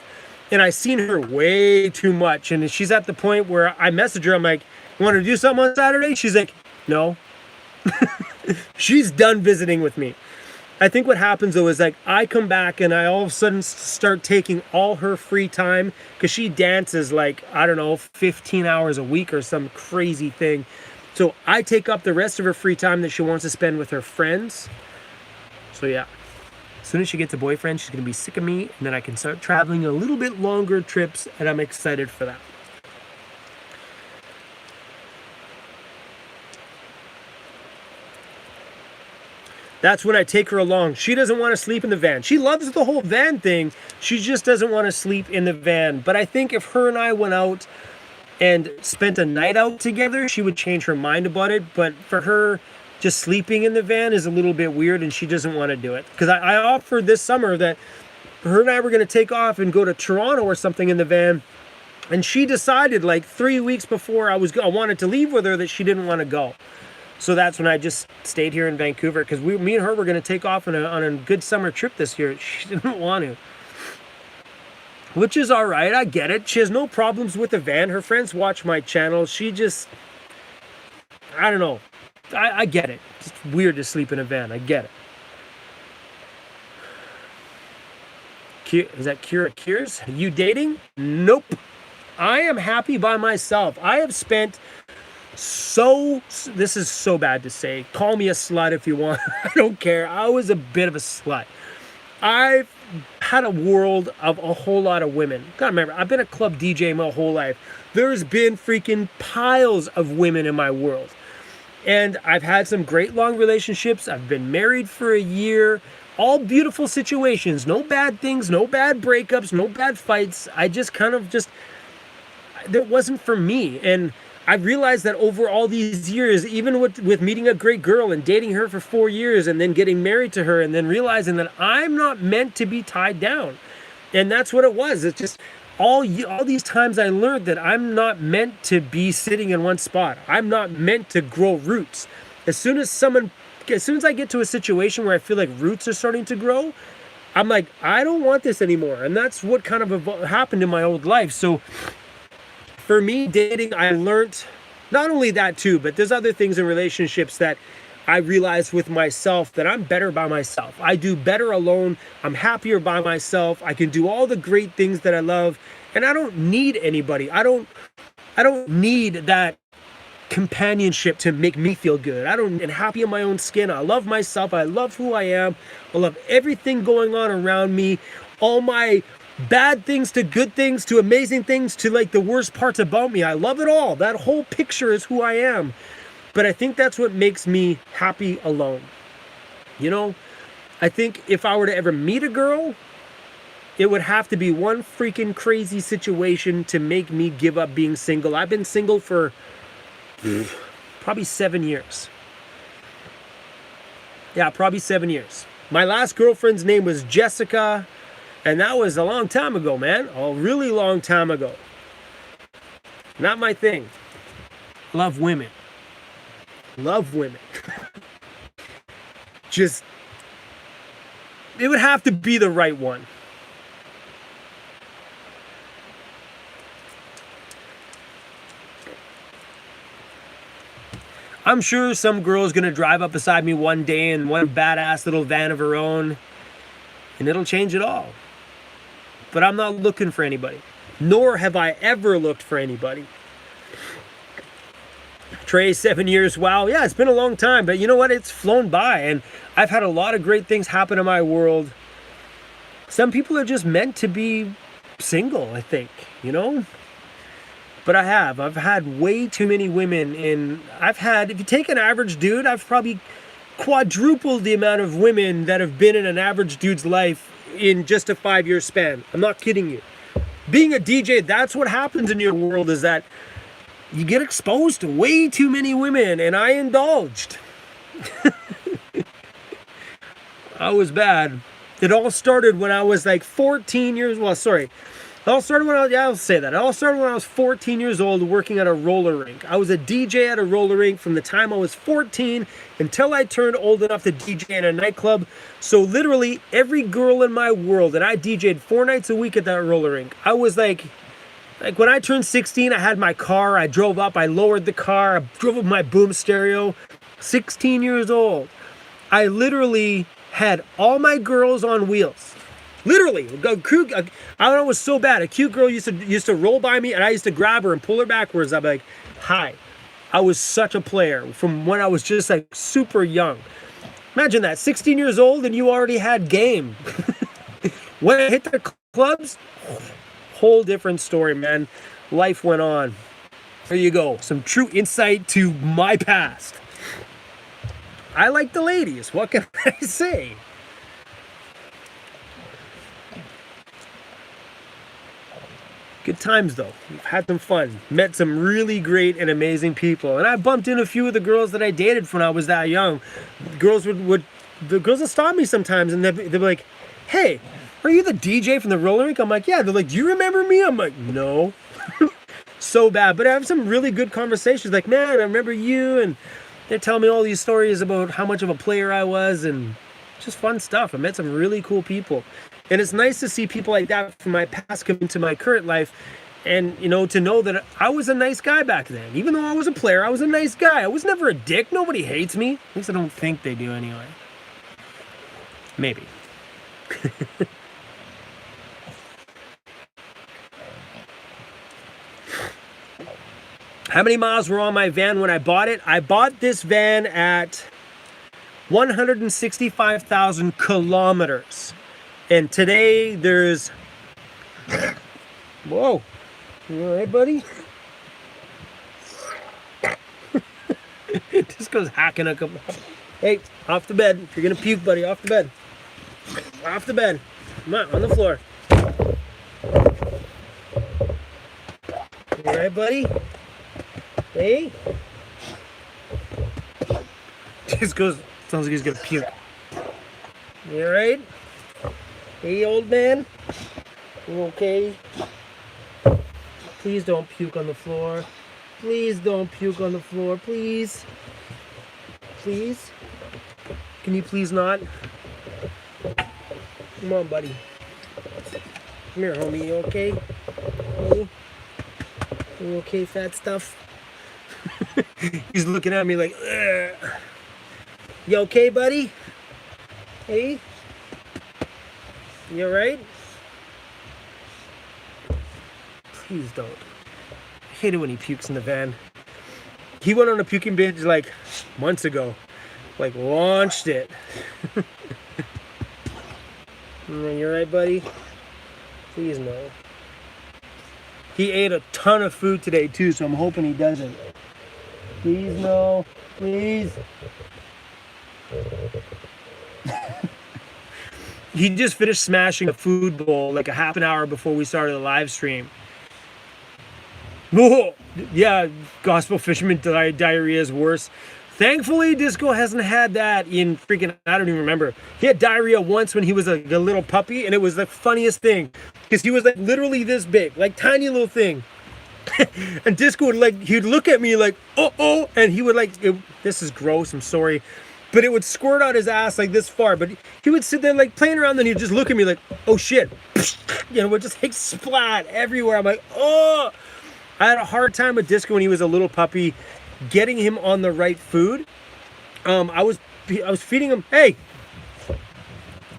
and I seen her way too much. And she's at the point where I message her. I'm like, you want to do something on Saturday? She's like, no. She's done visiting with me. I think what happens though is like I come back and I all of a sudden start taking all her free time, because she dances like, I don't know, 15 hours a week or some crazy thing. So I take up the rest of her free time that she wants to spend with her friends. So yeah, as soon as she gets a boyfriend, she's going to be sick of me, and then I can start traveling a little bit longer trips, and I'm excited for that. That's when I take her along. She doesn't want to sleep in the van. She loves the whole van thing. She just doesn't want to sleep in the van. But I think if her and I went out and spent a night out together, she would change her mind about it. But for her, just sleeping in the van is a little bit weird, and she doesn't want to do it. Because I offered this summer that her and I were going to take off and go to Toronto or something in the van. And she decided like 3 weeks before I wanted to leave with her that she didn't want to go. So that's when I just stayed here in Vancouver, because me and her were going to take off on a good summer trip this year. She didn't want to. Which is all right. I get it. She has no problems with the van. Her friends watch my channel. She just, I don't know. I get it. It's weird to sleep in a van. I get it. Is that Kira Kiers? You dating? Nope. I am happy by myself. I have spent this is so bad to say. Call me a slut if you want. I don't care. I was a bit of a slut. I've had a world of a whole lot of women. Gotta remember, I've been a club DJ my whole life. There's been freaking piles of women in my world. And I've had some great long relationships. I've been married for a year. All beautiful situations. No bad things, no bad breakups, no bad fights. I just kind of that wasn't for me. And I realized that over all these years, even with meeting a great girl and dating her for 4 years and then getting married to her and then realizing that I'm not meant to be tied down. And that's what it was. It's just all these times I learned that I'm not meant to be sitting in one spot. I'm not meant to grow roots. As soon as I get to a situation where I feel like roots are starting to grow, I'm like, I don't want this anymore. And that's what kind of happened in my old life. So for me, dating, I learned not only that too, but there's other things in relationships that I realized with myself that I'm better by myself. I do better alone. I'm happier by myself. I can do all the great things that I love, and I don't need anybody. I don't need that companionship to make me feel good. I'm happy in my own skin. I love myself. I love who I am. I love everything going on around me. All my bad things to good things to amazing things to like the worst parts about me. I love it all. That whole picture is who I am. But I think that's what makes me happy alone. You know, I think if I were to ever meet a girl, it would have to be one freaking crazy situation to make me give up being single. I've been single for probably 7 years. Yeah, probably 7 years. My last girlfriend's name was Jessica, and that was a long time ago, man. A really long time ago. Not my thing. Love women. Love women. Just, it would have to be the right one. I'm sure some girl's gonna drive up beside me one day in one badass little van of her own, and it'll change it all. But I'm not looking for anybody, nor have I ever looked for anybody. Trey, 7 years, wow, yeah, it's been a long time, but you know what? It's flown by, and I've had a lot of great things happen in my world. Some people are just meant to be single, I think, you know? But I've had way too many women, and if you take an average dude, I've probably quadrupled the amount of women that have been in an average dude's life in just a 5-year span. I'm not kidding you. Being a DJ, that's what happens in your world, is that you get exposed to way too many women, and I indulged. I was bad. It all started when I was like 14 years, well, sorry. It all started when I'll say that. It all started when I was 14 years old working at a roller rink. I was a DJ at a roller rink from the time I was 14 until I turned old enough to DJ in a nightclub. So literally every girl in my world, and I DJ'd 4 nights a week at that roller rink. I was like when I turned 16, I had my car. I drove up, I lowered the car, I drove up my boom stereo. 16 years old. I literally had all my girls on wheels. Literally, I don't know, it was so bad. A cute girl used to roll by me, and I used to grab her and pull her backwards. I'd be like, hi. I was such a player from when I was just like super young. Imagine that, 16 years old, and you already had game. When I hit the clubs, whole different story, man. Life went on. There you go, some true insight to my past. I like the ladies, what can I say? Good times though. We've had some fun. Met some really great and amazing people. And I bumped in a few of the girls that I dated when I was that young. The girls would stop me sometimes, and they'd be like, hey, are you the DJ from the roller rink? I'm like, yeah. They're like, do you remember me? I'm like, no. So bad. But I have some really good conversations. Like, man, I remember you. And they tell me all these stories about how much of a player I was, and just fun stuff. I met some really cool people. And it's nice to see people like that from my past come into my current life, and, you know, to know that I was a nice guy back then. Even though I was a player, I was a nice guy. I was never a dick. Nobody hates me. At least I don't think they do anyway. Maybe. How many miles were on my van when I bought it? I bought this van at 165,000 kilometers. And today there's... Whoa. You all right, buddy? Just goes hacking a couple... Hey, off the bed. If you're gonna puke, buddy, off the bed. Off the bed. Come on the floor. You all right, buddy? Hey? Just goes... Sounds like he's gonna puke. You all right? Hey, old man, you okay? Please don't puke on the floor. Please don't puke on the floor, please. Please? Can you please not? Come on, buddy. Come here, homie, you okay? Hey? You okay, fat stuff? He's looking at me like, ugh. You okay, buddy? Hey? You alright? Please don't. I hate it when he pukes in the van. He went on a puking binge like months ago. Like, launched it. You alright, buddy? Please no. He ate a ton of food today too, so I'm hoping he doesn't. Please no. Please. he just finished smashing a food bowl like a half an hour before we started the live stream. Whoa, yeah, gospel fisherman diarrhea is worse. Thankfully, Disco hasn't had that in freaking, I don't even remember. He had diarrhea once when he was a little puppy, and it was the funniest thing. Because he was like literally this big, like tiny little thing. And Disco would like, he'd look at me like, oh, and he would like, this is gross, I'm sorry. But it would squirt out his ass like this far. But he would sit there like playing around, then he'd just look at me like, oh shit. You know, it would just like splat everywhere. I'm like, oh. I had a hard time with Disco when he was a little puppy, getting him on the right food. I was feeding him. Hey,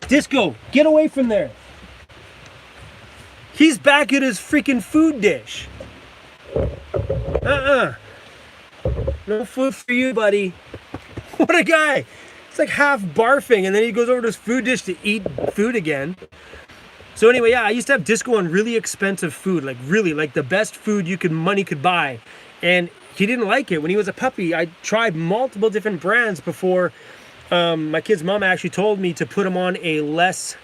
Disco, get away from there. He's back at his freaking food dish. No food for you, buddy. What a guy. It's like half barfing, and then he goes over to his food dish to eat food again. So anyway, yeah, I used to have Disco on really expensive food, like really, like the best food money could buy. And he didn't like it. When he was a puppy, I tried multiple different brands before my kid's mom actually told me to put him on a less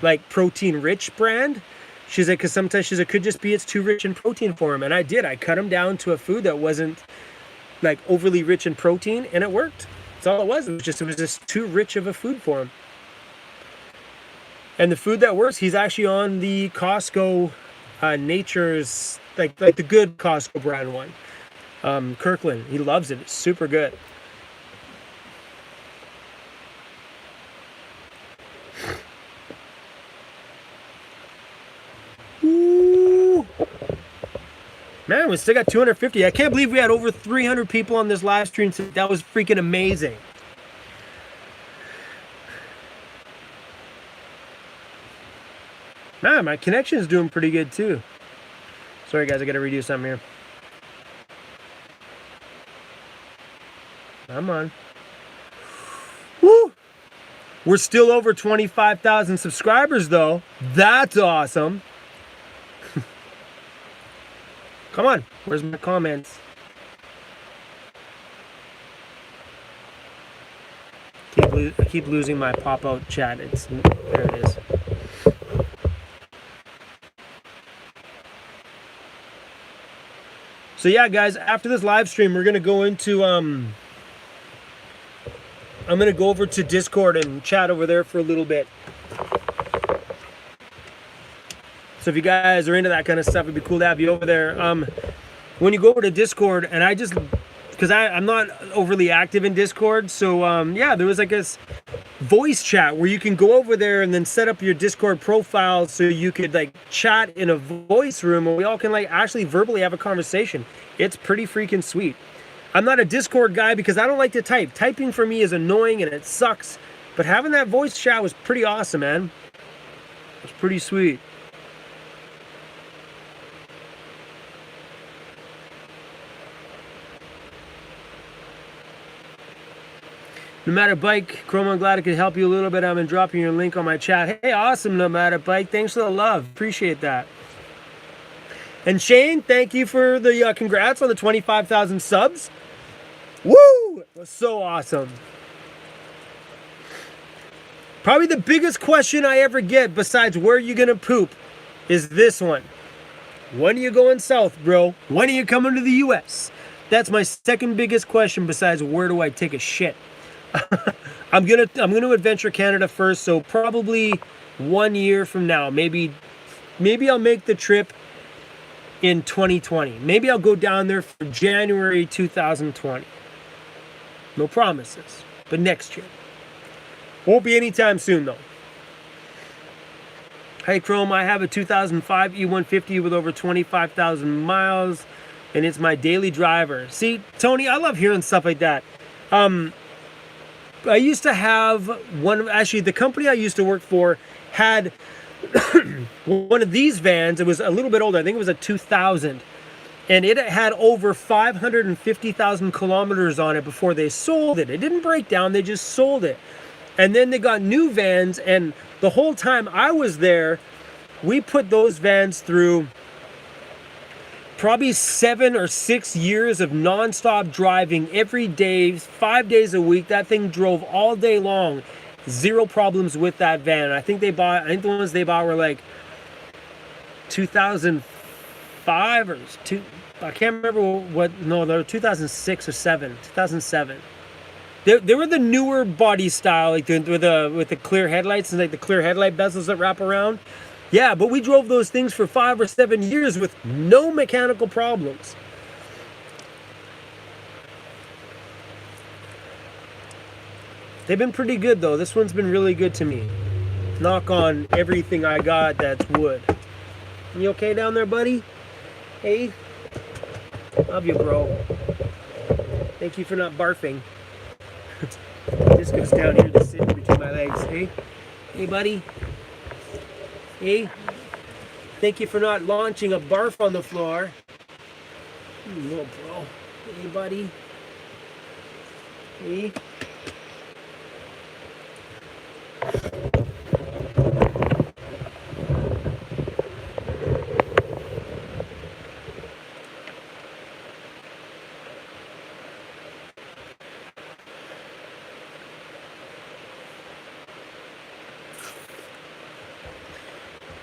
like protein-rich brand. She's like, because sometimes she's like, could just be it's too rich in protein for him. And I did. I cut him down to a food that wasn't like overly rich in protein, and it worked. That's all it was. It was just too rich of a food for him. And the food that works, he's actually on the Costco Nature's, like the good Costco brand one. Kirkland, he loves it. It's super good. Ooh. Man, we still got 250. I can't believe we had over 300 people on this live stream. That was freaking amazing. Nah, my connection is doing pretty good too. Sorry guys, I gotta redo something here. Come on. Woo! We're still over 25,000 subscribers though. That's awesome. Come on, where's my comments? I keep losing my pop-out chat. There it is. So yeah, guys, after this live stream, we're gonna go into I'm gonna go over to Discord and chat over there for a little bit. So if you guys are into that kind of stuff, it'd be cool to have you over there. When you go over to Discord, and I just, because I'm not overly active in Discord, so yeah, there was like this voice chat where you can go over there and then set up your Discord profile so you could like chat in a voice room, and we all can like actually verbally have a conversation. It's pretty freaking sweet. I'm not a Discord guy because I don't like to type. Typing for me is annoying and it sucks, but having that voice chat was pretty awesome, man. It was pretty sweet. Nomadic Bike, Chrome, I'm glad I could help you a little bit. I'm dropping your link on my chat. Hey, awesome, Nomadic Bike. Thanks for the love. Appreciate that. And Shane, thank you for the congrats on the 25,000 subs. Woo! It was so awesome. Probably the biggest question I ever get besides where you gonna poop is this one. When are you going south, bro? When are you coming to the US? That's my second biggest question besides where do I take a shit? I'm gonna adventure Canada first, so probably 1 year from now, maybe I'll make the trip in 2020. Maybe I'll go down there for January 2020. No promises, but next year. Won't be anytime soon though. Hey Chrome, I have a 2005 E150 with over 25,000 miles, and it's my daily driver. See, Tony, I love hearing stuff like that. I used to have actually the company I used to work for had one of these vans. It was a little bit older. I think it was a 2000. And it had over 550,000 kilometers on it before they sold it. It didn't break down, they just sold it. And then they got new vans, and the whole time I was there, we put those vans through probably 7 or 6 years of nonstop driving every day, 5 days a week. That thing drove all day long. Zero problems with that van. I think the ones they bought were like 2005 or two. I can't remember what. No, they were 2006 or 2007. They were the newer body style, like with the clear headlights and like the clear headlight bezels that wrap around. Yeah, but we drove those things for 5 or 7 years with no mechanical problems. They've been pretty good though. This one's been really good to me. Knock on everything I got that's wood. You okay down there, buddy? Hey? Love you, bro. Thank you for not barfing. This goes down here to sit between my legs. Hey? Hey, buddy? Hey? Thank you for not launching a barf on the floor. Little bro. Hey, buddy? Hey?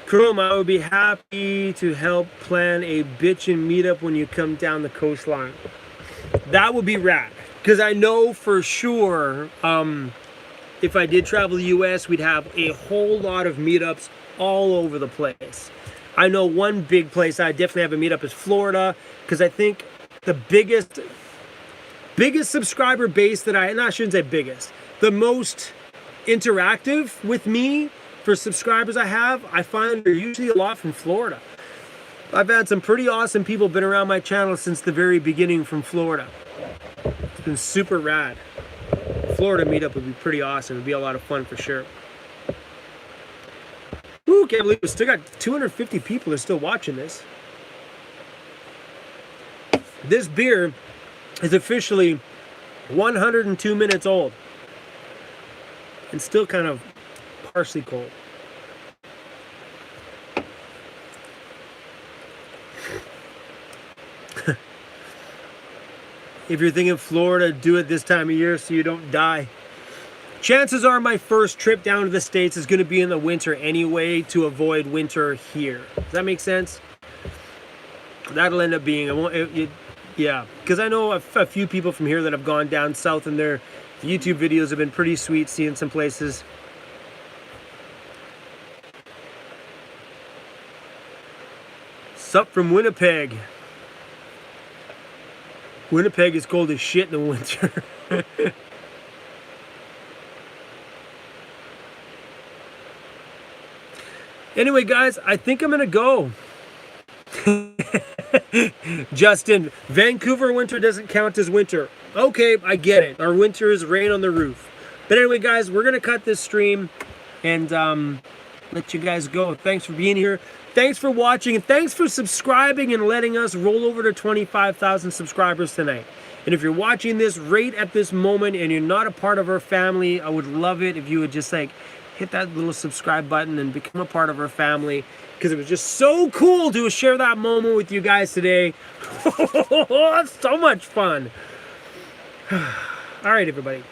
Chrome, I would be happy to help plan a bitchin' meetup when you come down the coastline. That would be rad. Because I know for sure, if I did travel the US, we'd have a whole lot of meetups all over the place. I know one big place I definitely have a meetup is Florida, because I think the biggest subscriber base that I shouldn't say biggest, the most interactive with me for subscribers I find are usually a lot from Florida. I've had some pretty awesome people been around my channel since the very beginning from Florida. It's been super rad. Florida meetup would be pretty awesome. It'd be a lot of fun for sure. Ooh, can't believe we still got 250 people are still watching this. This beer is officially 102 minutes old and still kind of partially cold. If you're thinking Florida, do it this time of year so you don't die. Chances are my first trip down to the States is going to be in the winter anyway to avoid winter here. Does that make sense? That'll end up being, yeah, because I know a few people from here that have gone down south and their YouTube videos have been pretty sweet, seeing some places. Sup from Winnipeg. Winnipeg is cold as shit in the winter. Anyway, guys, I think I'm gonna go. Justin, Vancouver winter doesn't count as winter. Okay, I get it. Our winter is rain on the roof. But anyway, guys, we're gonna cut this stream and let you guys go. Thanks for being here. Thanks for watching, and thanks for subscribing and letting us roll over to 25,000 subscribers tonight. And if you're watching this right at this moment and you're not a part of our family, I would love it if you would just like hit that little subscribe button and become a part of our family, because it was just so cool to share that moment with you guys today. That's so much fun. All right, everybody.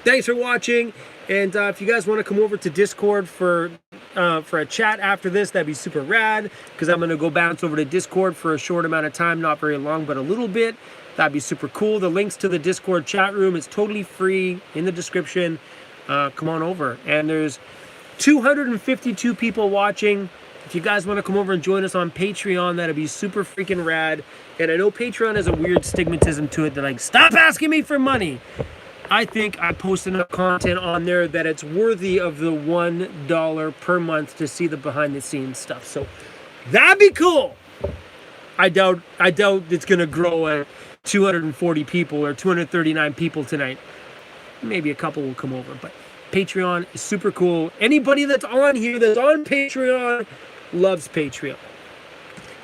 Thanks for watching. And if you guys want to come over to Discord for a chat after this, that'd be super rad, because I'm going to go bounce over to Discord for a short amount of time, not very long, but a little bit. That'd be super cool. The links to the Discord chat room is totally free in the description. Come on over. And there's 252 people watching. If you guys want to come over and join us on Patreon, that'd be super freaking rad. And I know Patreon has a weird stigmatism to it. They're like, stop asking me for money. I think I post enough content on there that it's worthy of the $1 per month to see the behind the scenes stuff. So that'd be cool. I doubt it's gonna grow at 240 people or 239 people tonight. Maybe a couple will come over, but Patreon is super cool. Anybody that's on here that's on Patreon loves Patreon,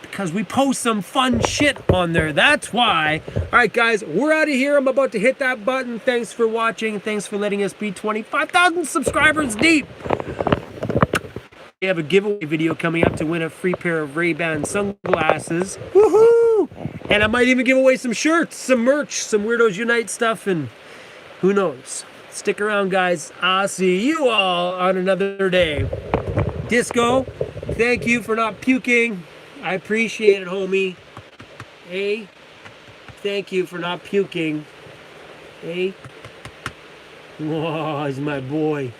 because we post some fun shit on there. That's why. All right, guys, we're out of here. I'm about to hit that button. Thanks for watching. Thanks for letting us be 25,000 subscribers deep. We have a giveaway video coming up to win a free pair of Ray-Ban sunglasses. Woohoo! And I might even give away some shirts, some merch, some Weirdos Unite stuff, and who knows. Stick around, guys. I'll see you all on another day. Disco, thank you for not puking. I appreciate it, homie. Hey, thank you for not puking. Hey. Oh, he's my boy.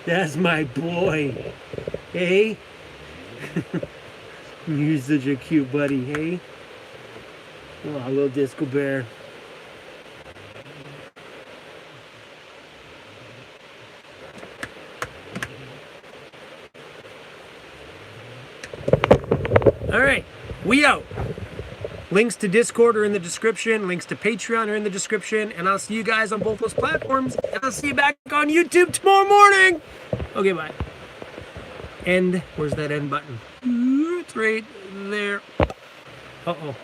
That's my boy. Hey. You're such a cute buddy, hey? Oh, little disco bear. All right, we out. Links to Discord are in the description. Links to Patreon are in the description. And I'll see you guys on both those platforms. And I'll see you back on YouTube tomorrow morning. Okay, bye. End. Where's that end button? It's right there. Uh-oh.